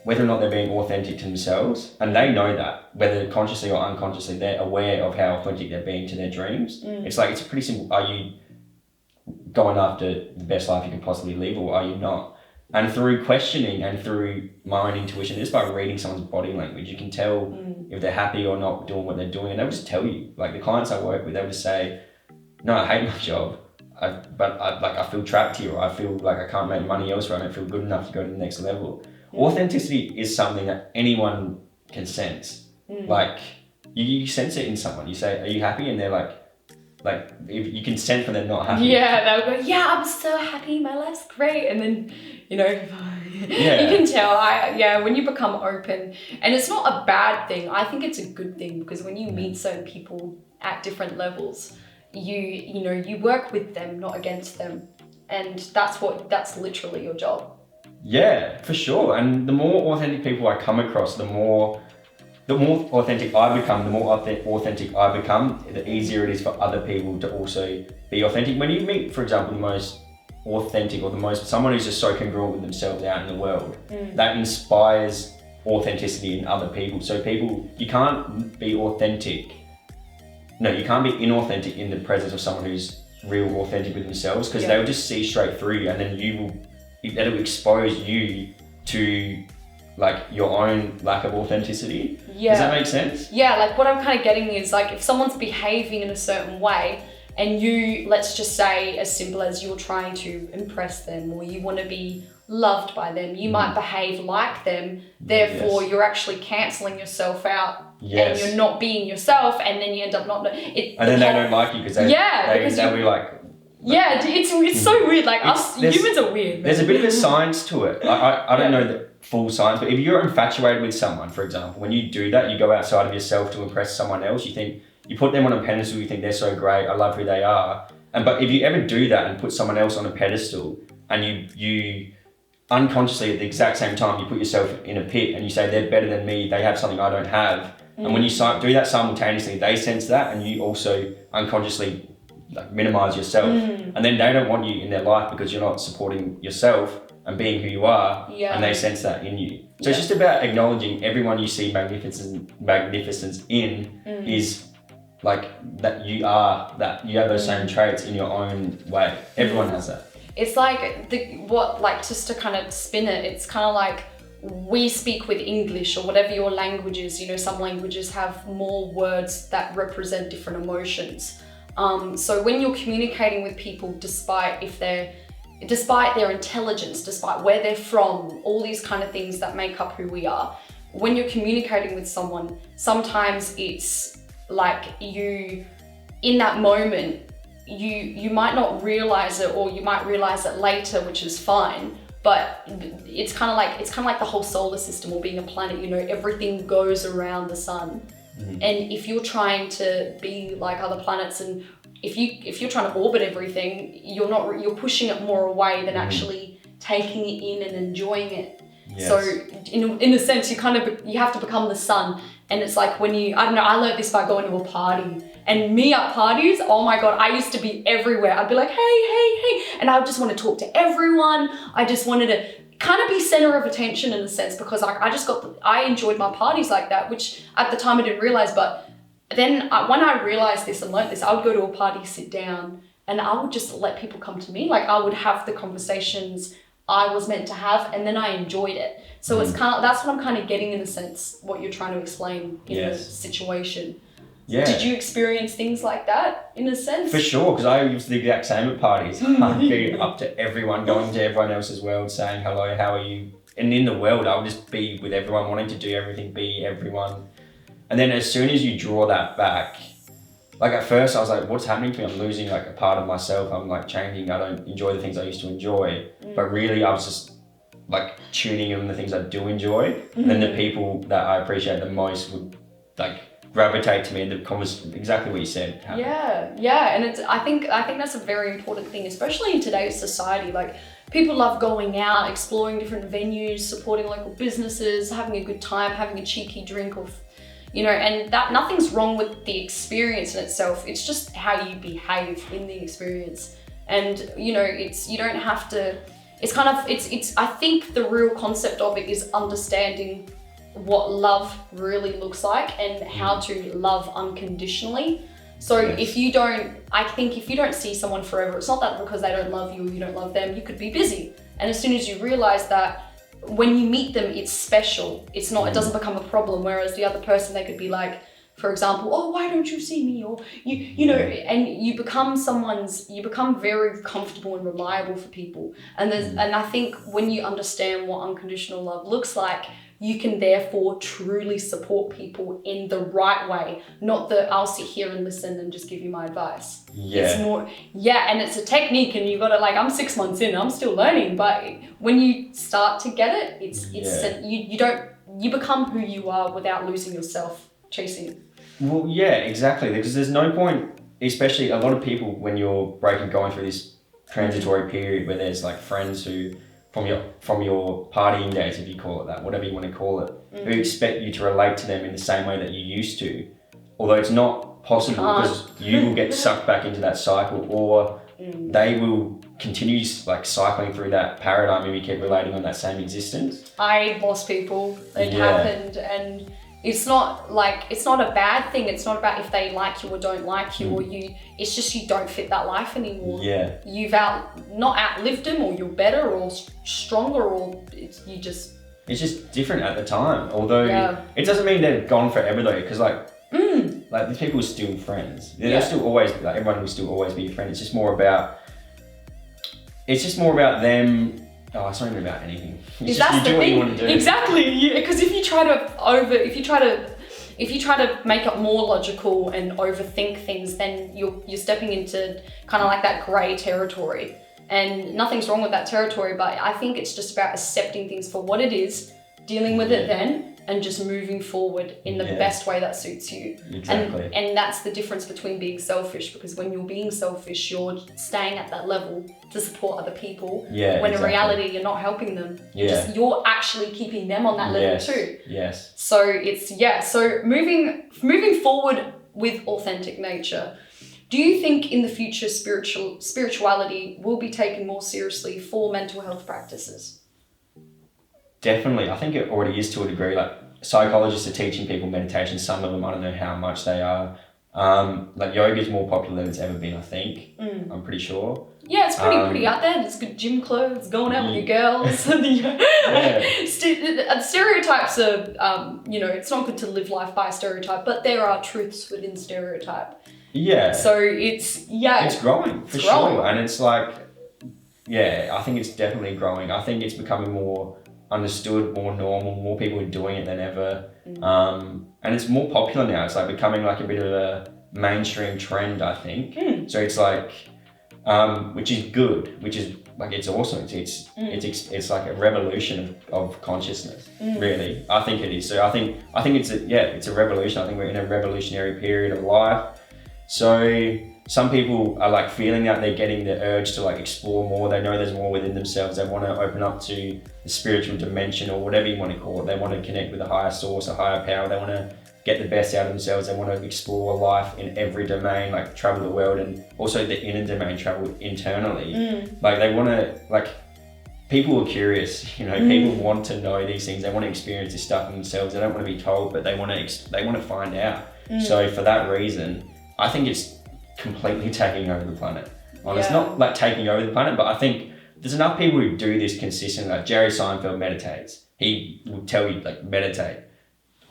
whether or not they're being authentic to themselves. And they know that, whether consciously or unconsciously, they're aware of how authentic they're being to their dreams. It's like, it's pretty simple. Are you going after the best life you can possibly live, or are you not? And through questioning and through my own intuition, just by reading someone's body language, you can tell if they're happy or not doing what they're doing. And they'll just tell you. Like, the clients I work with, they'll just say, no, I hate my job. But I feel trapped here, or I feel like I can't make money elsewhere. I don't feel good enough to go to the next level. Authenticity is something that anyone can sense. Like, you sense it in someone. You say, are you happy? And they're like if you can sense when they're not happy. Yeah, they'll go, I'm so happy, my life's great. And then, you know, you can tell, when you become open, and it's not a bad thing. I think it's a good thing, because when you meet certain people at different levels, you work with them, not against them. And that's literally your job. Yeah, for sure. And the more authentic people I come across, the more authentic I become, the easier it is for other people to also be authentic. When you meet, for example, the most authentic, or someone who's just so congruent with themselves out in the world, that inspires authenticity in other people. So you can't be authentic. No, you can't be inauthentic in the presence of someone who's real authentic with themselves, because they'll just see straight through you, and then it'll expose you to like your own lack of authenticity. Does that make sense? Like, what I'm kind of getting is, like, if someone's behaving in a certain way, and you, let's just say, as simple as you're trying to impress them, or you want to be loved by them, you might behave like them, therefore you're actually cancelling yourself out, and you're not being yourself, and then you end up not... and then they don't like you because they'll be like... it's so weird. Like, humans are weird. Man. There's a bit of a science to it. I don't know the full science, but if you're infatuated with someone, for example, when you do that, you go outside of yourself to impress someone else. You put them on a pedestal. You think they're so great. I love who they are. But if you ever do that and put someone else on a pedestal, and you unconsciously at the exact same time you put yourself in a pit and you say they're better than me, they have something I don't have, and when you do that simultaneously, they sense that, and you also unconsciously minimize yourself, and then they don't want you in their life because you're not supporting yourself. and being who you are, Yeah. and they sense that in you. So it's just about acknowledging everyone you see magnificence in is like that you have those same traits in your own way. Everyone has that. It's like just to kind of spin it, it's kind of like we speak with English or whatever your language is. You know, some languages have more words that represent different emotions. So when you're communicating with people, despite their intelligence, despite where they're from, all these kind of things that make up who we are, when you're communicating with someone, sometimes it's like in that moment, you might not realize it, or you might realize it later, which is fine. But it's kind of like the whole solar system, or being a planet. You know, everything goes around the sun, and if you're trying to be like other planets, and if you're trying to orbit everything, you're pushing it more away than actually taking it in and enjoying it. Yes. So in a sense, you have to become the sun. And it's like when I learned this by going to a party. And me at parties, oh my God, I used to be everywhere. I'd be like, hey. And I would just want to talk to everyone. I just wanted to kind of be center of attention in a sense, because I enjoyed my parties like that, which at the time I didn't realize. But then when I realized this and learned this, I would go to a party, sit down, and I would just let people come to me. Like I would have the conversations I was meant to have, and then I enjoyed it. So it's that's what I'm kind of getting in a sense, what you're trying to explain in the situation. Yeah. Did you experience things like that in a sense? For sure, because I used the exact same at parties. I'd be up to everyone, going to everyone else's world, saying hello, how are you? And in the world, I would just be with everyone, wanting to do everything, be everyone. And then as soon as you draw that back, like at first I was like, what's happening to me? I'm losing like a part of myself. I'm like changing. I don't enjoy the things I used to enjoy. But really I was just like tuning in on the things I do enjoy. And then the people that I appreciate the most would like gravitate to me, and the conversation, exactly what you said. Yeah. And I think that's a very important thing, especially in today's society. Like people love going out, exploring different venues, supporting local businesses, having a good time, having a cheeky drink of, and that nothing's wrong with the experience in itself. It's just how you behave in the experience. And, you don't have to, I think the real concept of it is understanding what love really looks like and how to love unconditionally. So if you don't see someone forever, it's not that because they don't love you or you don't love them, you could be busy. And as soon as you realize that when you meet them, it's special. It's not, it doesn't become a problem. Whereas the other person, they could be like, for example, oh, why don't you see me? Or and you become very comfortable and reliable for people. And I think when you understand what unconditional love looks like, you can therefore truly support people in the right way, not that I'll sit here and listen and just give you my advice. Yeah. It's more, and it's a technique, and you got to, like, I'm 6 months in, I'm still learning, but when you start to get it, you become who you are without losing yourself chasing. Well, yeah, exactly, because there's no point, especially a lot of people when you're going through this transitory period where there's like friends who, from your partying days, if you call it that, whatever you want to call it, who expect you to relate to them in the same way that you used to, although it's not possible because you will get sucked back into that cycle, or they will continue like cycling through that paradigm if you keep relating on that same existence. I lost people. It happened, and it's not a bad thing. It's not about if they like you or don't like you, or you. It's just you don't fit that life anymore. Yeah. You've not outlived them, or you're better or stronger, or it's just different at the time. Although it doesn't mean they're gone forever though, because like these people are still friends. They're still always like, everyone will still always be a friend. It's just more about them. Oh, it's not even about anything. It's just you do what you want to do. Exactly, because if you try to make it more logical and overthink things, then you're stepping into kind of like that grey territory. And nothing's wrong with that territory, but I think it's just about accepting things for what it is, dealing with it then, and just moving forward in the best way that suits you. Exactly. And that's the difference between being selfish, because when you're being selfish, you're staying at that level to support other people. Yeah, when in reality, you're not helping them. You're actually keeping them on that level too. Yes. So so moving forward with authentic nature, Do you think in the future spirituality will be taken more seriously for mental health practices? Definitely. I think it already is to a degree. Like psychologists are teaching people meditation. Some of them, I don't know how much they are. Like yoga is more popular than it's ever been, I think. I'm pretty sure. Yeah, it's pretty out there. There's good gym clothes, going out with your girls. Stereotypes are, it's not good to live life by a stereotype, but there are truths within stereotype. Yeah. So it's growing for sure. And it's like, I think it's definitely growing. I think it's becoming more understood, more normal, more people are doing it than ever. And it's more popular now. It's like becoming like a bit of a mainstream trend, I think. So it's like, which is good, which is like, it's awesome. It's like a revolution of consciousness, really. I think it is. So I think it's a revolution. I think we're in a revolutionary period of life. So some people are like feeling that they're getting the urge to like explore more. They know there's more within themselves. They want to open up to the spiritual dimension or whatever you want to call it. They want to connect with a higher source, a higher power. They want to get the best out of themselves. They want to explore life in every domain, like travel the world, and also the inner domain, travel internally. Like they want to, like, people are curious, people want to know these things. They want to experience this stuff in themselves. They don't want to be told, but they want to find out. So for that reason, I think it's completely taking over the planet. Well, it's not like taking over the planet, but I think there's enough people who do this consistently. Like Jerry Seinfeld meditates. He will tell you, like, meditate.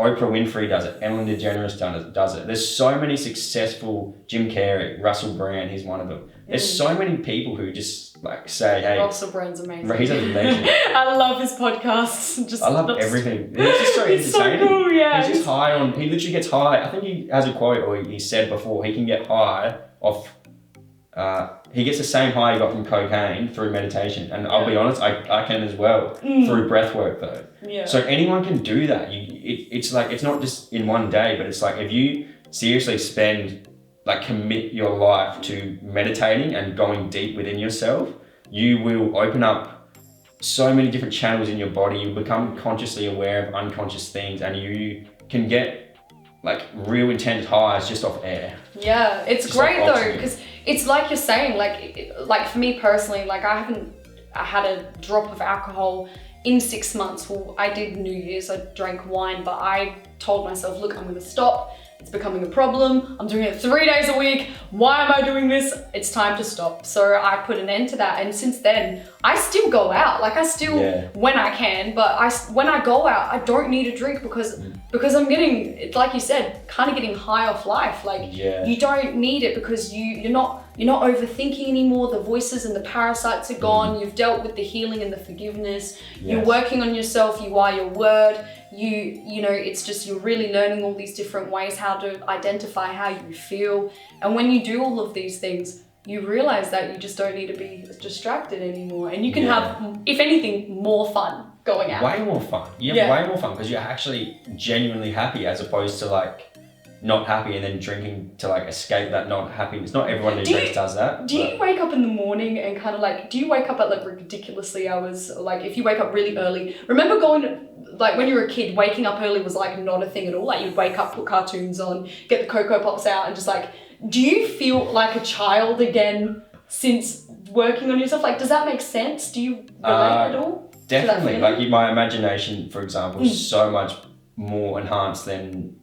Oprah Winfrey does it. Ellen DeGeneres does it. There's so many successful, Jim Carrey, Russell Brand, he's one of them. There's so many people who just like say, hey. Russell Brand's amazing. He's a legend. I love his podcasts. I love everything. It's just so He's entertaining. So cool, yeah. He's just high on, he literally gets high. I think he has a quote, or he said before, he can get high off, he gets the same high he got from cocaine through meditation. And I'll be honest, I can as well, through breath work though. Yeah. So anyone can do that. It's like, it's not just in one day, but it's like if you seriously commit your life to meditating and going deep within yourself, you will open up so many different channels in your body. You become consciously aware of unconscious things, and you can get like real intense highs just off air. Yeah, it's just great though, because it's like you're saying, like for me personally, like I had a drop of alcohol in 6 months. Well, I did New Year's, I drank wine, but I told myself, look, I'm gonna stop. It's becoming a problem. I'm doing it 3 days a week. Why am I doing this? It's time to stop. So I put an end to that. And since then, I still go out. Like I still, when I can, but when I go out, I don't need a drink because I'm getting, it's like you said, kind of getting high off life. Like you don't need it because you're not overthinking anymore. The voices and the parasites are gone. You've dealt with the healing and the forgiveness. You're working on yourself. You are your word. It's just, you're really learning all these different ways how to identify how you feel. And when you do all of these things, you realize that you just don't need to be distracted anymore. And you can have, if anything, more fun going out. Way more fun. You have way more fun because you're actually genuinely happy, as opposed to like not happy and then drinking to like escape that not happiness. Not everyone who drinks does that. Do you wake up in the morning and kind of like, do you wake up at like ridiculously hours? Like if you wake up really early, remember going to, like when you were a kid, waking up early was like not a thing at all. Like you'd wake up, put cartoons on, get the Cocoa Pops out and just like, do you feel like a child again since working on yourself? Like, does that make sense? Do you relate at all? Definitely. Like my imagination, for example, is so much more enhanced than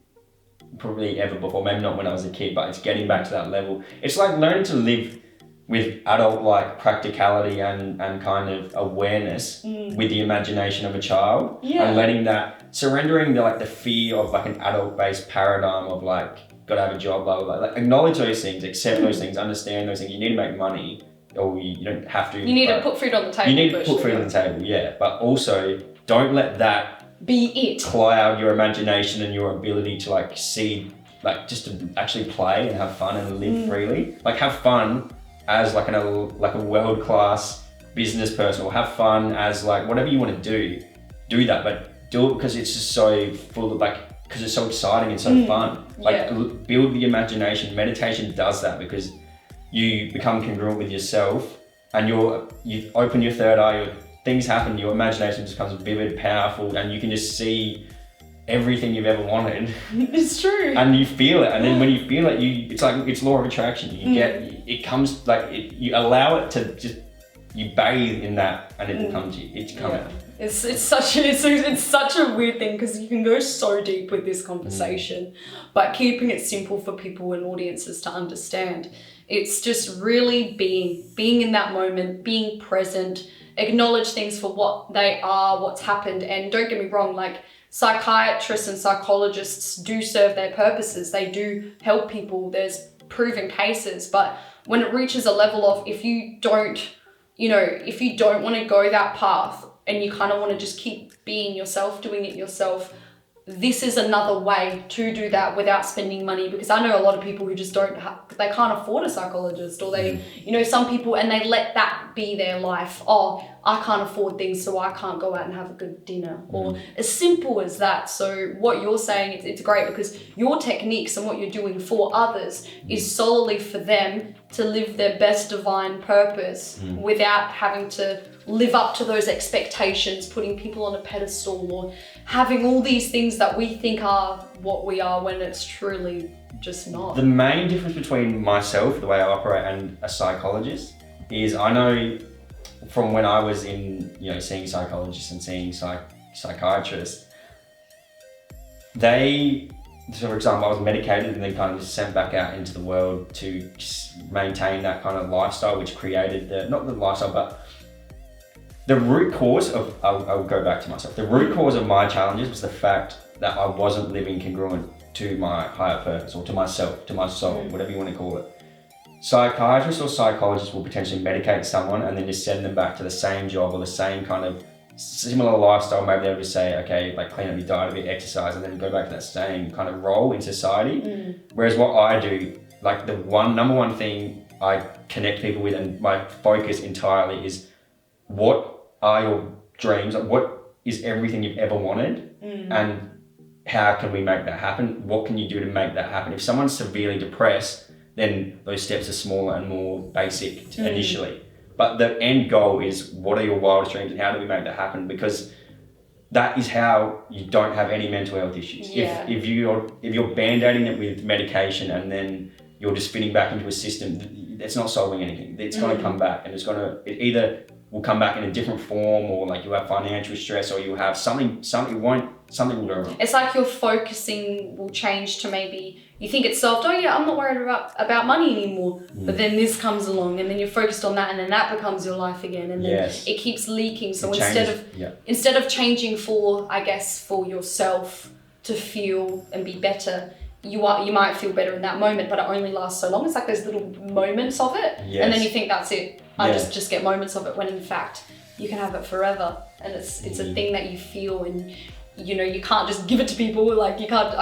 probably ever before. Maybe not when I was a kid, but it's getting back to that level. It's like learning to live with adult like practicality and kind of awareness with the imagination of a child, and letting that, surrendering the fear of like an adult based paradigm of like, gotta have a job, blah, blah, blah. Like acknowledge those things, accept those things, understand those things. You need to make money, or you don't have to. You need to put food on the table. You need to put food on the table, but also don't let that be it. Cloud your imagination and your ability to like see, like just to actually play and have fun and live freely. Like have fun as like a world-class business person, or have fun as like whatever you want to do that, but do it because it's just so full of like, because it's so exciting and so fun. Like build the imagination. Meditation does that because you become congruent with yourself, and you open your third eye, things happen, your imagination just becomes vivid, powerful, and you can just see everything you've ever wanted. It's true. And you feel it, and then when you feel it, it's like, it's law of attraction. You get, it comes, like, you allow it to just, you bathe in that, and it will come to you. It's coming. Yeah. It's such a weird thing, because you can go so deep with this conversation, but keeping it simple for people and audiences to understand. It's just really being in that moment, being present, acknowledge things for what they are, what's happened. And don't get me wrong, like, psychiatrists and psychologists do serve their purposes. They do help people. There's proven cases, but when it reaches a level of, if you don't want to go that path and you kind of want to just keep being yourself, doing it yourself, this is another way to do that without spending money. Because I know a lot of people who just they can't afford a psychologist, or they, some people, and they let that be their life. Oh, I can't afford things, so I can't go out and have a good dinner, or as simple as that. So what you're saying, it's great, because your techniques and what you're doing for others is solely for them to live their best divine purpose without having to live up to those expectations, putting people on a pedestal, or having all these things that we think are what we are when it's truly just not. The main difference between myself, the way I operate, and a psychologist is, I know from when I was in, seeing psychologists and seeing psychiatrists, so for example, I was medicated and then kind of just sent back out into the world to maintain that kind of lifestyle, which created not the lifestyle, but the root cause of, I'll go back to myself. The root cause of my challenges was the fact that I wasn't living congruent to my higher purpose, or to myself, to my soul, whatever you want to call it. Psychiatrists or psychologists will potentially medicate someone and then just send them back to the same job or the same kind of similar lifestyle. Maybe they'll just say, okay, like, clean up your diet a bit, exercise, and then go back to that same kind of role in society. Whereas what I do, like, the number one thing I connect people with, and my focus entirely, is, what are your dreams? Like, what is everything you've ever wanted? And how can we make that happen? What can you do to make that happen? If someone's severely depressed, then those steps are smaller and more basic initially. But the end goal is, what are your wildest dreams and how do we make that happen? Because that is how you don't have any mental health issues. Yeah. If you're band-aiding it with medication and then you're just fitting back into a system, it's not solving anything. It's going to come back, and it either will come back in a different form, or like you have financial stress, or you have something will go wrong. It's like your focusing will change to, maybe you think it's solved. Oh yeah, I'm not worried about money anymore. But then this comes along, and then you're focused on that, and then that becomes your life again, and then it keeps leaking. So instead of changing for yourself to feel and be better, you might feel better in that moment, but it only lasts so long. It's like those little moments of it, and then you think that's it. I just get moments of it, when in fact you can have it forever, and it's a thing that you feel, and you can't just give it to people. Like, you can't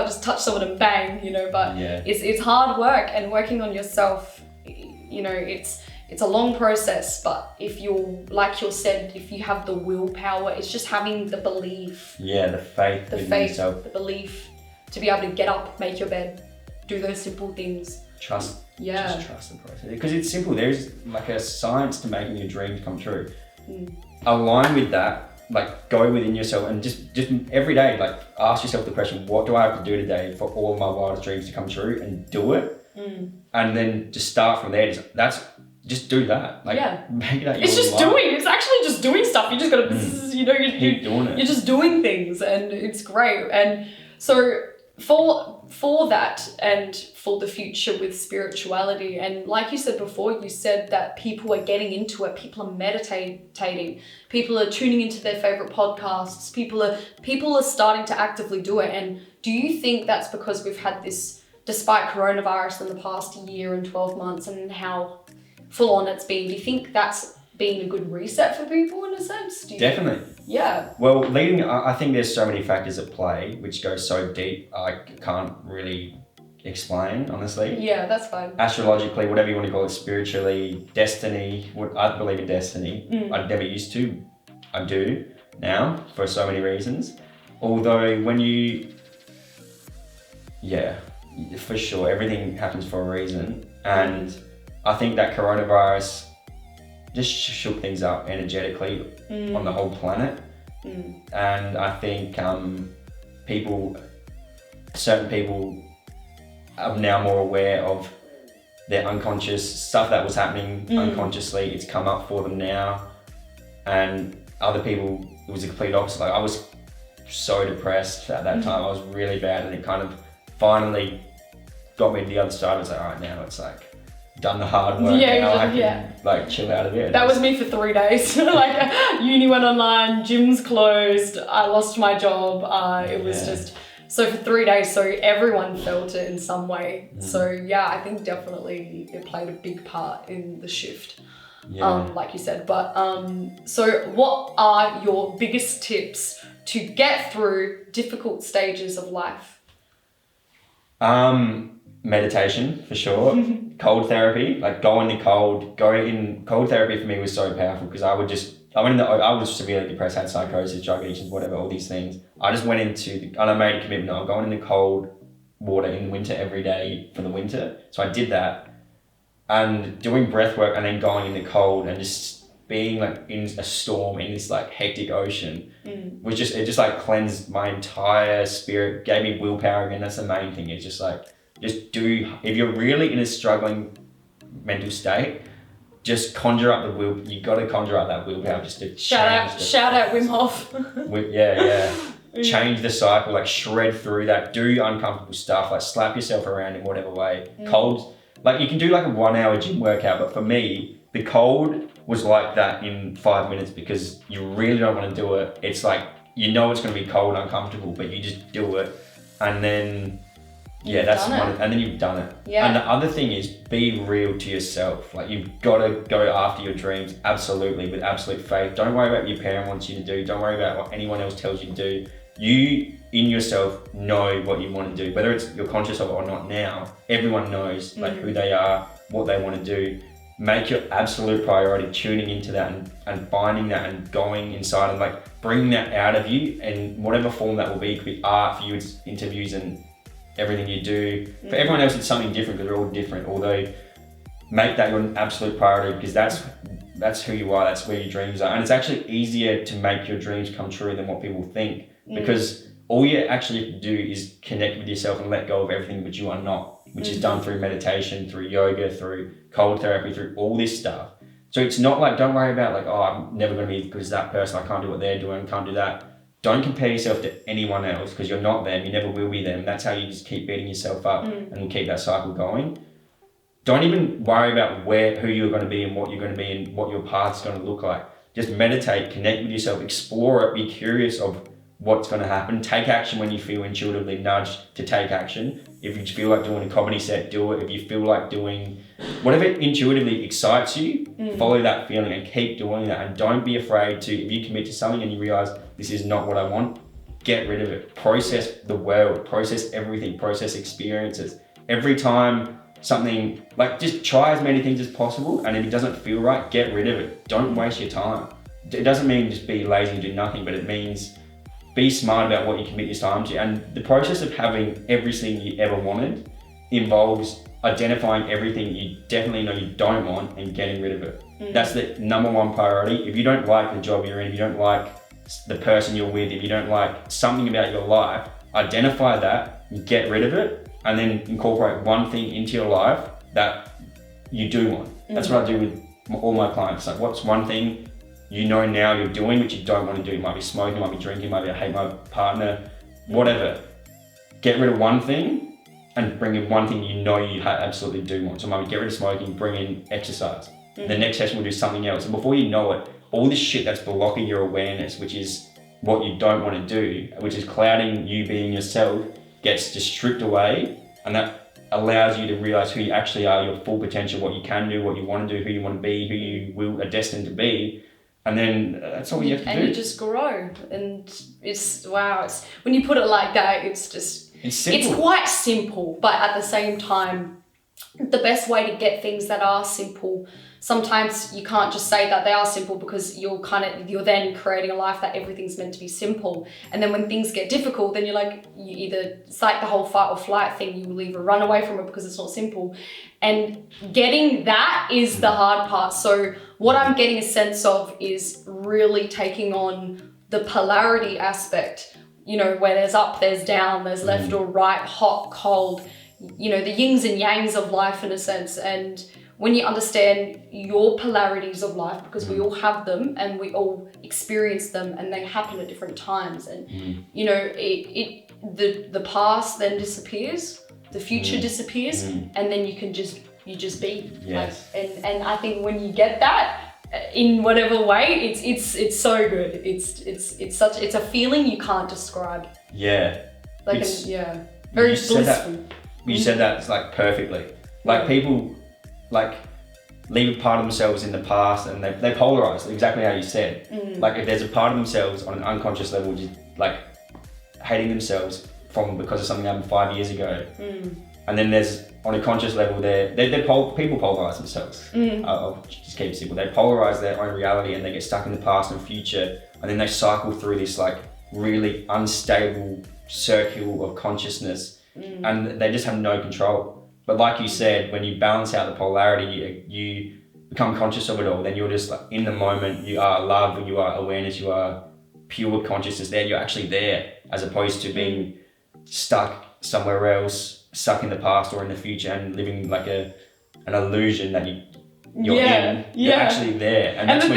just touch someone and bang, but it's hard work, and working on yourself, it's a long process. But if you're, like you said, if you have the willpower, it's just having the belief, the faith within yourself, the belief to be able to get up, make your bed, do those simple things. Just trust the process, because it's simple. There's like a science to making your dreams come true. Align with that, like, go within yourself, and just every day, like, ask yourself the question, what do I have to do today for all of my wildest dreams to come true, and do it. And then just start from there. Just do that. Like, make that your It's just life. It's actually just doing stuff. You just gotta, keep doing it. You're just doing things, and it's great. And so for that, and for the future with spirituality, and like you said before, you said that people are getting into it, people are meditating, people are tuning into their favorite podcasts, people are starting to actively do it. And do you think that's because we've had this, despite coronavirus in the past year and 12 months and how full on it's been, do you think that's been a good reset for people in a sense? Definitely. Yeah. Well, I think there's so many factors at play, which go so deep, I can't really explain, honestly. Yeah, that's fine. Astrologically, whatever you want to call it, spiritually, destiny. I believe in destiny. I never used to. I do now, for so many reasons. Although for sure, everything happens for a reason. And I think that coronavirus just shook things up energetically on the whole planet. And I think certain people are now more aware of their unconscious stuff that was happening unconsciously. It's come up for them now. And other people, it was the complete opposite. Like I was so depressed at that time. I was really bad, and it kind of finally got me to the other side. I was like, all right, now it's like done the hard work. Now I can like chill out a bit. That was me for 3 days. Like uni went online, gyms closed, I lost my job. It was just, so for 3 days, so everyone felt it in some way. So yeah, I think definitely it played a big part in the shift. Like you said, but so what are your biggest tips to get through difficult stages of life? Meditation for sure. Cold therapy, like going in cold therapy for me was so powerful because I was severely depressed, had psychosis, drug addictions, whatever, all these things. I just went and I made a commitment. I'm going in the cold water in the winter every day for the winter. So I did that. And doing breath work and then going in the cold and just being like in a storm in this like hectic ocean it just like cleansed my entire spirit, gave me willpower again. That's the main thing. It's just like, if you're really in a struggling mental state, just conjure up the will. You got to conjure up that willpower just to shout out Wim Hof. Change the cycle, like shred through that, do uncomfortable stuff, like slap yourself around in whatever way. Cold. Like you can do like a 1 hour gym workout, but for me, the cold was like that in 5 minutes because you really don't want to do it. It's like, you know it's going to be cold, uncomfortable, but you just do it. And then, and then you've done it. Yeah. And the other thing is be real to yourself. Like you've got to go after your dreams, absolutely, with absolute faith. Don't worry about what your parent wants you to do. Don't worry about what anyone else tells you to do. You in yourself know what you want to do, whether it's you're conscious of it or not now. Everyone knows like who they are, what they want to do. Make your absolute priority tuning into that and finding that and going inside and like bringing that out of you in whatever form that will be. It could be art, for you it's interviews and everything you do. For everyone else it's something different because we're all different, although make that your absolute priority because that's who you are, that's where your dreams are. And it's actually easier to make your dreams come true than what people think. Because all you actually have to do is connect with yourself and let go of everything which you are not, which is done through meditation, through yoga, through cold therapy, through all this stuff. So it's not like, don't worry about like, oh, I'm never going to be as good as that person. I can't do what they're doing. Can't do that. Don't compare yourself to anyone else because you're not them. You never will be them. That's how you just keep beating yourself up and keep that cycle going. Don't even worry about who you're going to be and what you're going to be and what your path's going to look like. Just meditate, connect with yourself, explore it, be curious of what's going to happen. Take action when you feel intuitively nudged to take action. If you feel like doing a comedy set, do it. If you feel like doing whatever intuitively excites you, follow that feeling and keep doing that. And don't be afraid to, if you commit to something and you realize this is not what I want, get rid of it. Process the world, process everything, process experiences. Every time something, like just try as many things as possible. And if it doesn't feel right, get rid of it. Don't waste your time. It doesn't mean just be lazy and do nothing, but it means be smart about what you commit your time to. And the process of having everything you ever wanted involves identifying everything you definitely know you don't want and getting rid of it. That's the number one priority. If you don't like the job you're in, if you don't like the person you're with, if you don't like something about your life, identify that, get rid of it, and then incorporate one thing into your life that you do want. That's what I do with all my clients. Like, what's one thing you know now you're doing which you don't want to do? It might be smoking, it might be drinking, it might be I hate my partner, whatever. Get rid of one thing and bring in one thing you know you absolutely do want. So it might be get rid of smoking, bring in exercise. The next session we'll do something else. And before you know it, all this shit that's blocking your awareness, which is what you don't want to do, which is clouding you being yourself, gets just stripped away. And that allows you to realize who you actually are, your full potential, what you can do, what you want to do, who you want to be, who you are destined to be. And then that's all you have to do. And you just grow. And it's when you put it like that, it's simple. It's quite simple, but at the same time, the best way to get things that are simple, sometimes you can't just say that they are simple because you're then creating a life that everything's meant to be simple. And then when things get difficult, then it's like the whole fight or flight thing. You will either run away from it because it's not simple. And getting that is the hard part. So what I'm getting a sense of is really taking on the polarity aspect. where there's up, there's down, there's left or right, hot, cold, the yins and yangs of life in a sense. And when you understand your polarities of life, because we all have them and we all experience them and they happen at different times. And, the past then disappears, the future disappears, and then you just be. Yes. And I think when you get that, in whatever way, it's so good. It's a feeling you can't describe. Yeah. Very blissful. You said that like perfectly. Like people like leave a part of themselves in the past and they polarize exactly how you said. Like if there's a part of themselves on an unconscious level just like hating themselves because of something that happened 5 years ago, and then there's on a conscious level people polarize themselves. I'll just keep it simple. They polarize their own reality and they get stuck in the past and future, and then they cycle through this like really unstable circle of consciousness, and they just have no control. But like you said, when you balance out the polarity, you become conscious of it all. Then you're just like in the moment. You are love, you are awareness, you are pure consciousness. There, you're actually there, as opposed to being stuck somewhere else, stuck in the past or in the future, and living like an illusion that you're in. You're actually there, and that's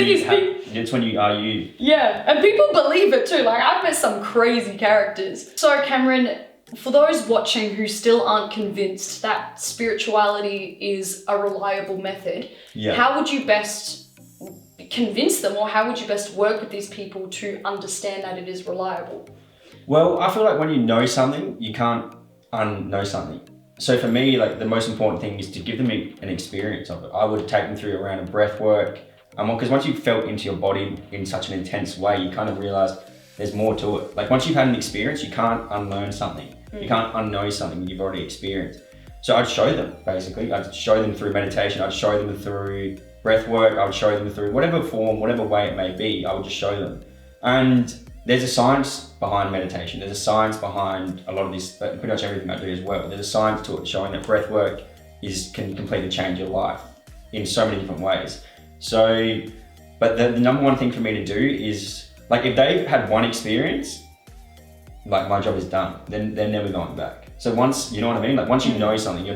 when you are you. Yeah, and people believe it too. Like I've met some crazy characters. So Cameron, for those watching who still aren't convinced that spirituality is a reliable method, how would you best convince them, or how would you best work with these people to understand that it is reliable? Well, I feel like when you know something, you can't unknow something. So for me, like the most important thing is to give them an experience of it. I would take them through a round of breath work, because once you've felt into your body in such an intense way, you kind of realize there's more to it. Like once you've had an experience, you can't unlearn something. You can't unknow something you've already experienced. So I'd show them, basically. I'd show them through meditation. I'd show them through breath work. I would show them through whatever form, whatever way it may be. I would just show them. And there's a science behind meditation. There's a science behind a lot of this, pretty much everything I do as well. There's a science to it showing that breath work can completely change your life in so many different ways. So, but the number one thing for me to do is, like if they've had one experience, like my job is done, then they're never going back. So once, you know what I mean? Like once you know something, you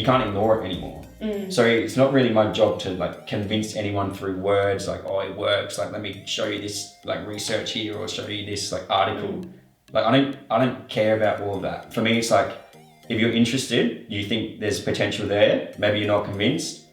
can't ignore it anymore. So it's not really my job to like convince anyone through words like, oh, it works. Like, let me show you this like research here or show you this like article. Like I don't care about all of that. For me, it's like, if you're interested, you think there's potential there, maybe you're not convinced,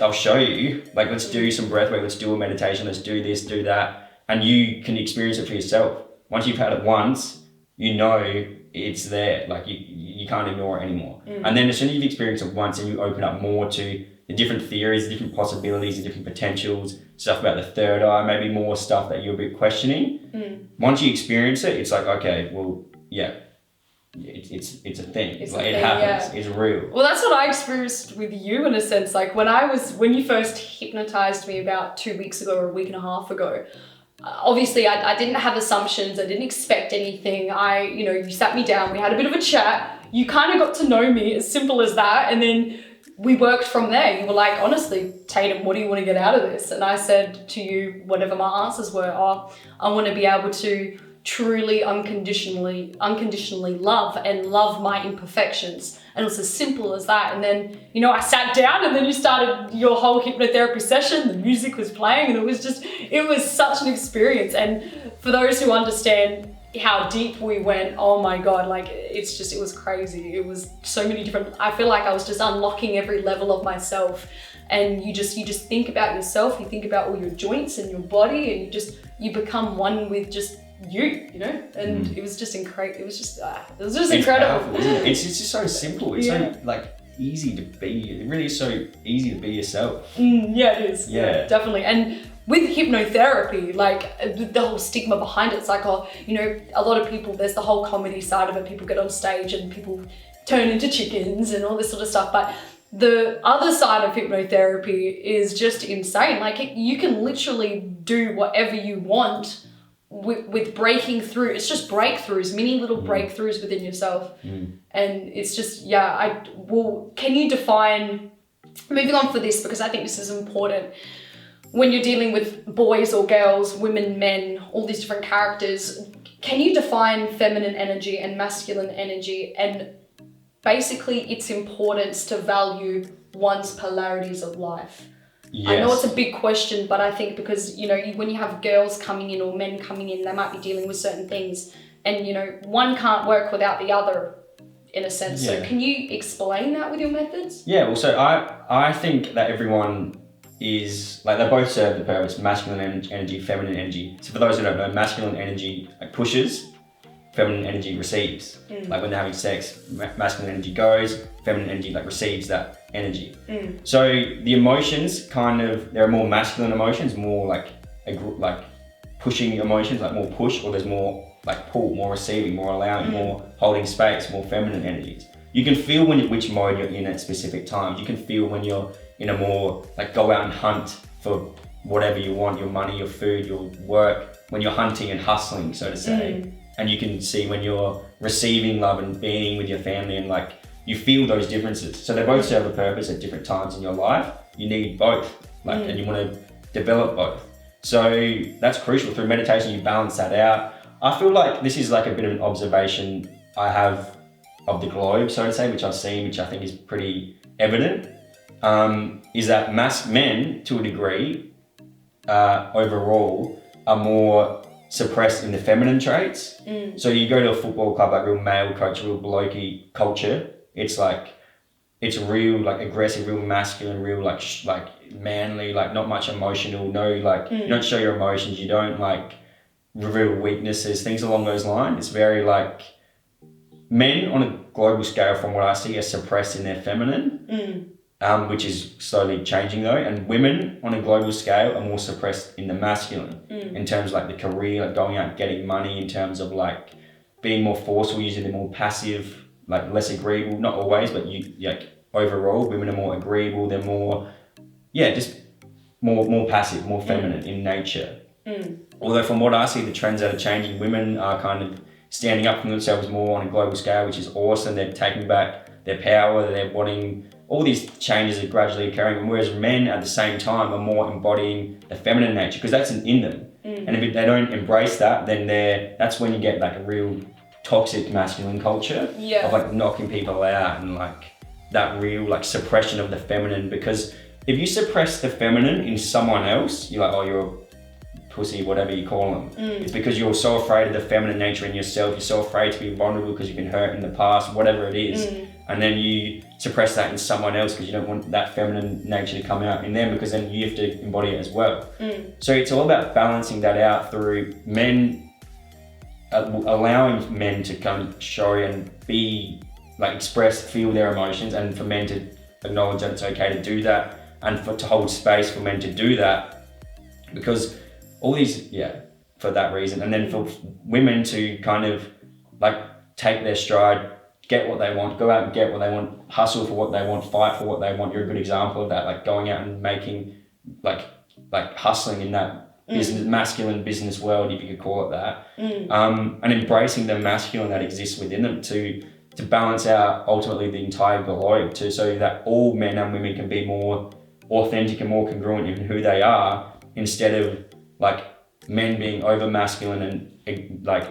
I'll show you, like, let's do some breath work, let's do a meditation, let's do this, do that. And you can experience it for yourself. Once you've had it once, you know it's there. Like you can't ignore it anymore. And then as soon as you've experienced it once and you open up more to the different theories, the different possibilities, the different potentials, stuff about the third eye, maybe more stuff that you're a bit questioning. Once you experience it, it's like, okay, well, yeah, it's a thing. It's like it happens. It's real. Well, that's what I experienced with you in a sense. Like when you first hypnotized me about 2 weeks ago or a week and a half ago, obviously I didn't have assumptions. I didn't expect anything. You sat me down, we had a bit of a chat. You kind of got to know me, as simple as that. And then we worked from there. You were like, honestly, Tatum, what do you want to get out of this? And I said to you, whatever my answers were, I want to be able to truly unconditionally love and love my imperfections. And it was as simple as that. And then, I sat down and then you started your whole hypnotherapy session, the music was playing, and it was such an experience. And for those who understand how deep we went, oh my God, like it was crazy. It was so many different, I feel like I was just unlocking every level of myself. And you just think about yourself, you think about all your joints and your body, and you become one with just and it was just incredible. It was just incredible. Powerful, isn't it? It's just so simple. It's so like easy to be. It really is so easy to be yourself. Yeah, it is. Yeah, definitely. And with hypnotherapy, like the whole stigma behind it, it's like, a lot of people, there's the whole comedy side of it. People get on stage and people turn into chickens and all this sort of stuff. But the other side of hypnotherapy is just insane. Like you can literally do whatever you want with breaking through. It's just breakthroughs, mini little breakthroughs within yourself. And it's just, can you define, moving on for this, because I think this is important, when you're dealing with boys or girls, women, men, all these different characters, can you define feminine energy and masculine energy and basically its importance to value one's polarities of life? Yes. I know it's a big question, but I think because, you know, when you have girls coming in or men coming in, they might be dealing with certain things and, you know, one can't work without the other in a sense. Yeah. So can you explain that with your methods? Yeah, well, so I think that everyone is, like, they both serve the purpose, masculine energy, feminine energy. So for those who don't know, masculine energy like pushes, feminine energy receives. Like when they're having sex, masculine energy goes, feminine energy like receives that energy. So the emotions kind of, there are more masculine emotions, more like pushing emotions, like more push, or there's more like pull, more receiving, more allowing, more holding space, more feminine energies. You can feel which mode you're in at specific times. You can feel when you're in a more like go out and hunt for whatever you want, your money, your food, your work, when you're hunting and hustling, so to say. And you can see when you're receiving love and being with your family, and like you feel those differences. So they both serve a purpose at different times in your life. You need both, like, and you want to develop both. So that's crucial. Through meditation, you balance that out. I feel like this is like a bit of an observation I have of the globe, so to say, which I've seen, which I think is pretty evident, is that men, to a degree, overall, are more suppressed in the feminine traits. So you go to a football club, like real male coach, real blokey culture, it's like, it's real like aggressive, real masculine, real like manly, like not much emotional, no like, you don't show your emotions, you don't like reveal weaknesses, things along those lines. It's very like, men on a global scale from what I see are suppressed in their feminine, which is slowly changing though, and women on a global scale are more suppressed in the masculine, in terms of like the career, like going out and getting money, in terms of like being more forceful, usually they're more passive, like less agreeable, not always, but like overall, women are more agreeable, they're more, just more passive, more feminine in nature. Although from what I see, the trends that are changing, women are kind of standing up for themselves more on a global scale, which is awesome. They're taking back their power, they're wanting, all these changes are gradually occurring, whereas men at the same time are more embodying the feminine nature, because that's in them. And if they don't embrace that, then that's when you get like a real toxic masculine culture of like knocking people out, and like that real like suppression of the feminine. Because if you suppress the feminine in someone else, you're like, oh, you're a pussy, whatever you call them. It's because you're so afraid of the feminine nature in yourself. You're so afraid to be vulnerable because you've been hurt in the past, whatever it is. And then you suppress that in someone else because you don't want that feminine nature to come out in them, because then you have to embody it as well. So it's all about balancing that out through men, allowing men to come show and be like express, feel their emotions, and for men to acknowledge that it's okay to do that, and to hold space for men to do that, because all these, for that reason. And then for women to kind of like take their stride, get what they want, go out and get what they want, hustle for what they want, fight for what they want. You're a good example of that, like going out and making, like hustling in that business, masculine business world, if you could call it that. And embracing the masculine that exists within them to balance out ultimately the entire globe, so that all men and women can be more authentic and more congruent in who they are, instead of like men being over masculine and like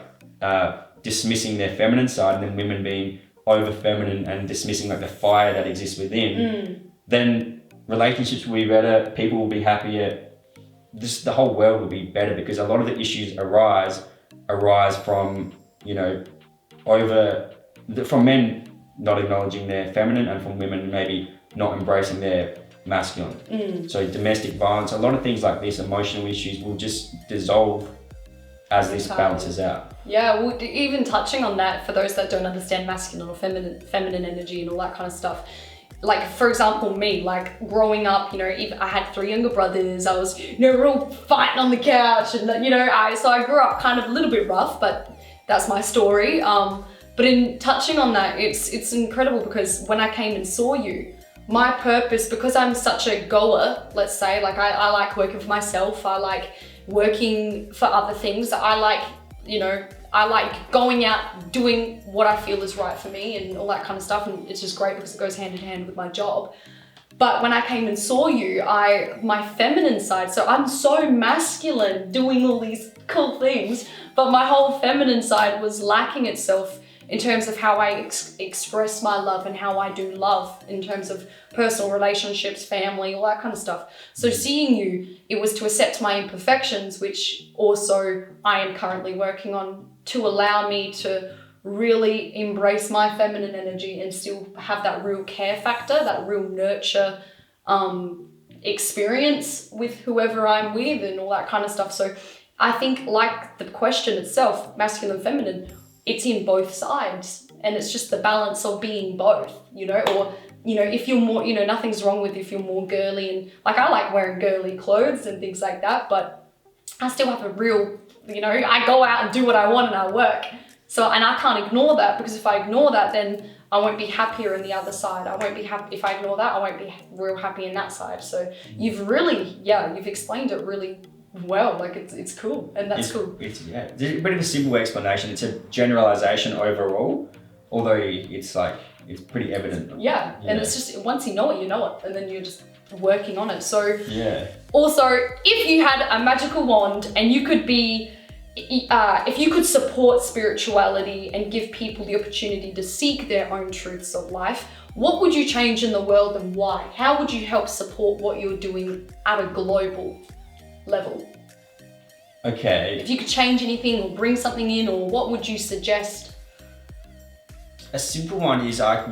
dismissing their feminine side, and then women being over feminine and dismissing like the fire that exists within. Then relationships will be better, people will be happier, the whole world will be better, because a lot of the issues arise from, you know, from men not acknowledging their feminine, and from women maybe not embracing their masculine. So domestic violence, a lot of things like this, emotional issues will just dissolve as this balances out. Yeah, well, even touching on that, for those that don't understand masculine or feminine energy and all that kind of stuff, like for example me, like growing up, you know, I had 3 younger brothers, I was, you know, real fighting on the couch, and you know, so I grew up kind of a little bit rough, but that's my story. But in touching on that, it's incredible, because when I came and saw you, my purpose, because I'm such a goer, let's say, like I like working for myself, I like working for other things, I like, you know, I like going out, doing what I feel is right for me and all that kind of stuff, and it's just great because it goes hand in hand with my job. But when I came and saw you, my feminine side, so I'm so masculine doing all these cool things, but my whole feminine side was lacking itself in terms of how I express my love and how I do love in terms of personal relationships, family, all that kind of stuff. So seeing you, it was to accept my imperfections, which also I am currently working on, to allow me to really embrace my feminine energy and still have that real care factor, that real nurture experience with whoever I'm with and all that kind of stuff. So I think, like the question itself, masculine, feminine, it's in both sides, and it's just the balance of being both, or, if you're more, nothing's wrong with if you're more girly, and like, I like wearing girly clothes and things like that, but I still have a real, I go out and do what I want and I work. So, and I can't ignore that, because if I ignore that, then I won't be happier in the other side. I won't be happy if I ignore that. I won't be real happy in that side. So you've explained it really well. Like, it's cool, and that's cool. It's a bit of a simple explanation. It's a generalization overall, although it's pretty evident. Yeah, and it's just, once you know it, and then you're just working on it. So also, if you had a magical wand and you could be, if you could support spirituality and give people the opportunity to seek their own truths of life, what would you change in the world and why? How would you help support what you're doing at a global level? Okay. If you could change anything or bring something in, or what would you suggest? A simple one is, if I had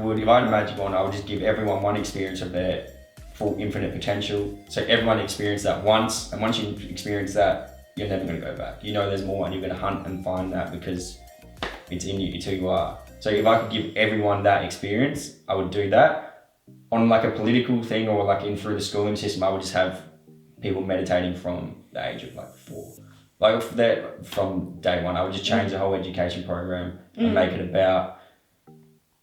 a magic wand, I would just give everyone one experience of their full infinite potential. So everyone experience that once, and once you experience that, you're never going to go back. There's more, and you're going to hunt and find that, because it's in you, it's who you are. So if I could give everyone that experience, I would do that. On like a political thing, or like through the schooling system, I would just have people meditating from the age of 4. From day one, I would just change the whole education program and make it about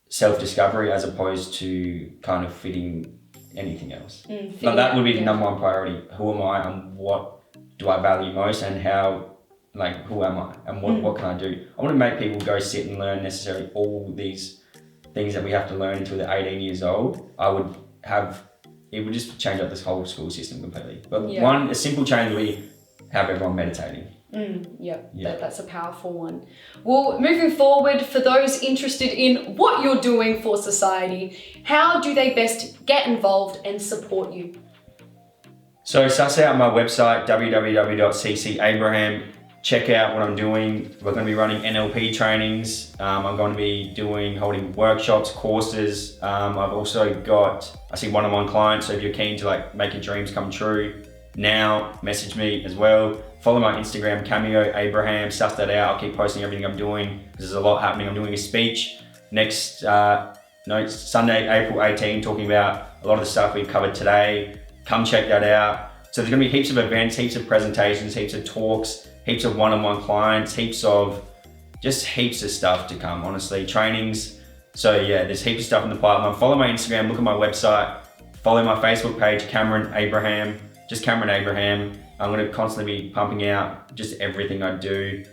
self-discovery as opposed to kind of fitting anything else. That would be the number one priority. Who am I, and what do I value most, and who am I, and what can I do? I want to make people go sit and learn necessarily all these things that we have to learn until they're 18 years old. It would just change up this whole school system completely. But a simple change would be have everyone meditating. That's a powerful one. Well, moving forward, for those interested in what you're doing for society, how do they best get involved and support you? So suss out my website, www.ccabraham. Check out what I'm doing. We're going to be running NLP trainings. I'm going to be holding workshops, courses. I've also got, one-on-one clients. So if you're keen to make your dreams come true, now message me as well. Follow my Instagram, Cameo Abraham. Suss that out. I'll keep posting everything I'm doing, because there's a lot happening. I'm doing a speech next Sunday, April 18, talking about a lot of the stuff we've covered today. Come check that out. So there's going to be heaps of events, heaps of presentations, heaps of talks, heaps of one-on-one clients, heaps of stuff to come, honestly, trainings. So there's heaps of stuff in the pipeline. Follow my Instagram, look at my website, follow my Facebook page, Cameron Abraham, just Cameron Abraham. I'm going to constantly be pumping out just everything I do,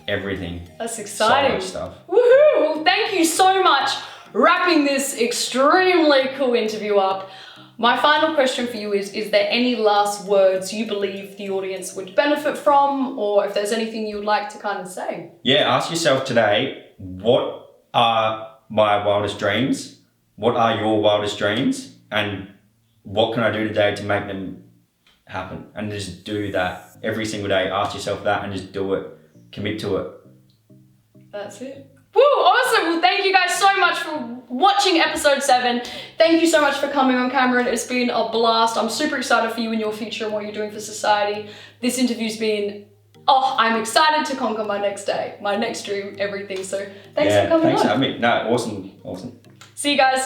everything. That's exciting. So much stuff. Woohoo! Well, thank you so much. Wrapping this extremely cool interview up. My final question for you is there any last words you believe the audience would benefit from, or if there's anything you would like to kind of say? Ask yourself today, what are my wildest dreams? What are your wildest dreams? And what can I do today to make them happen? And just do that every single day. Ask yourself that and just do it. Commit to it. That's it. Woo, awesome. Well, thank you guys so much for watching episode 7. Thank you so much for coming on, Cameron. It's been a blast. I'm super excited for you and your future and what you're doing for society. This interview's been, I'm excited to conquer my next day, my next dream, everything. So thanks for coming on. Thanks for having me. No, awesome. See you guys.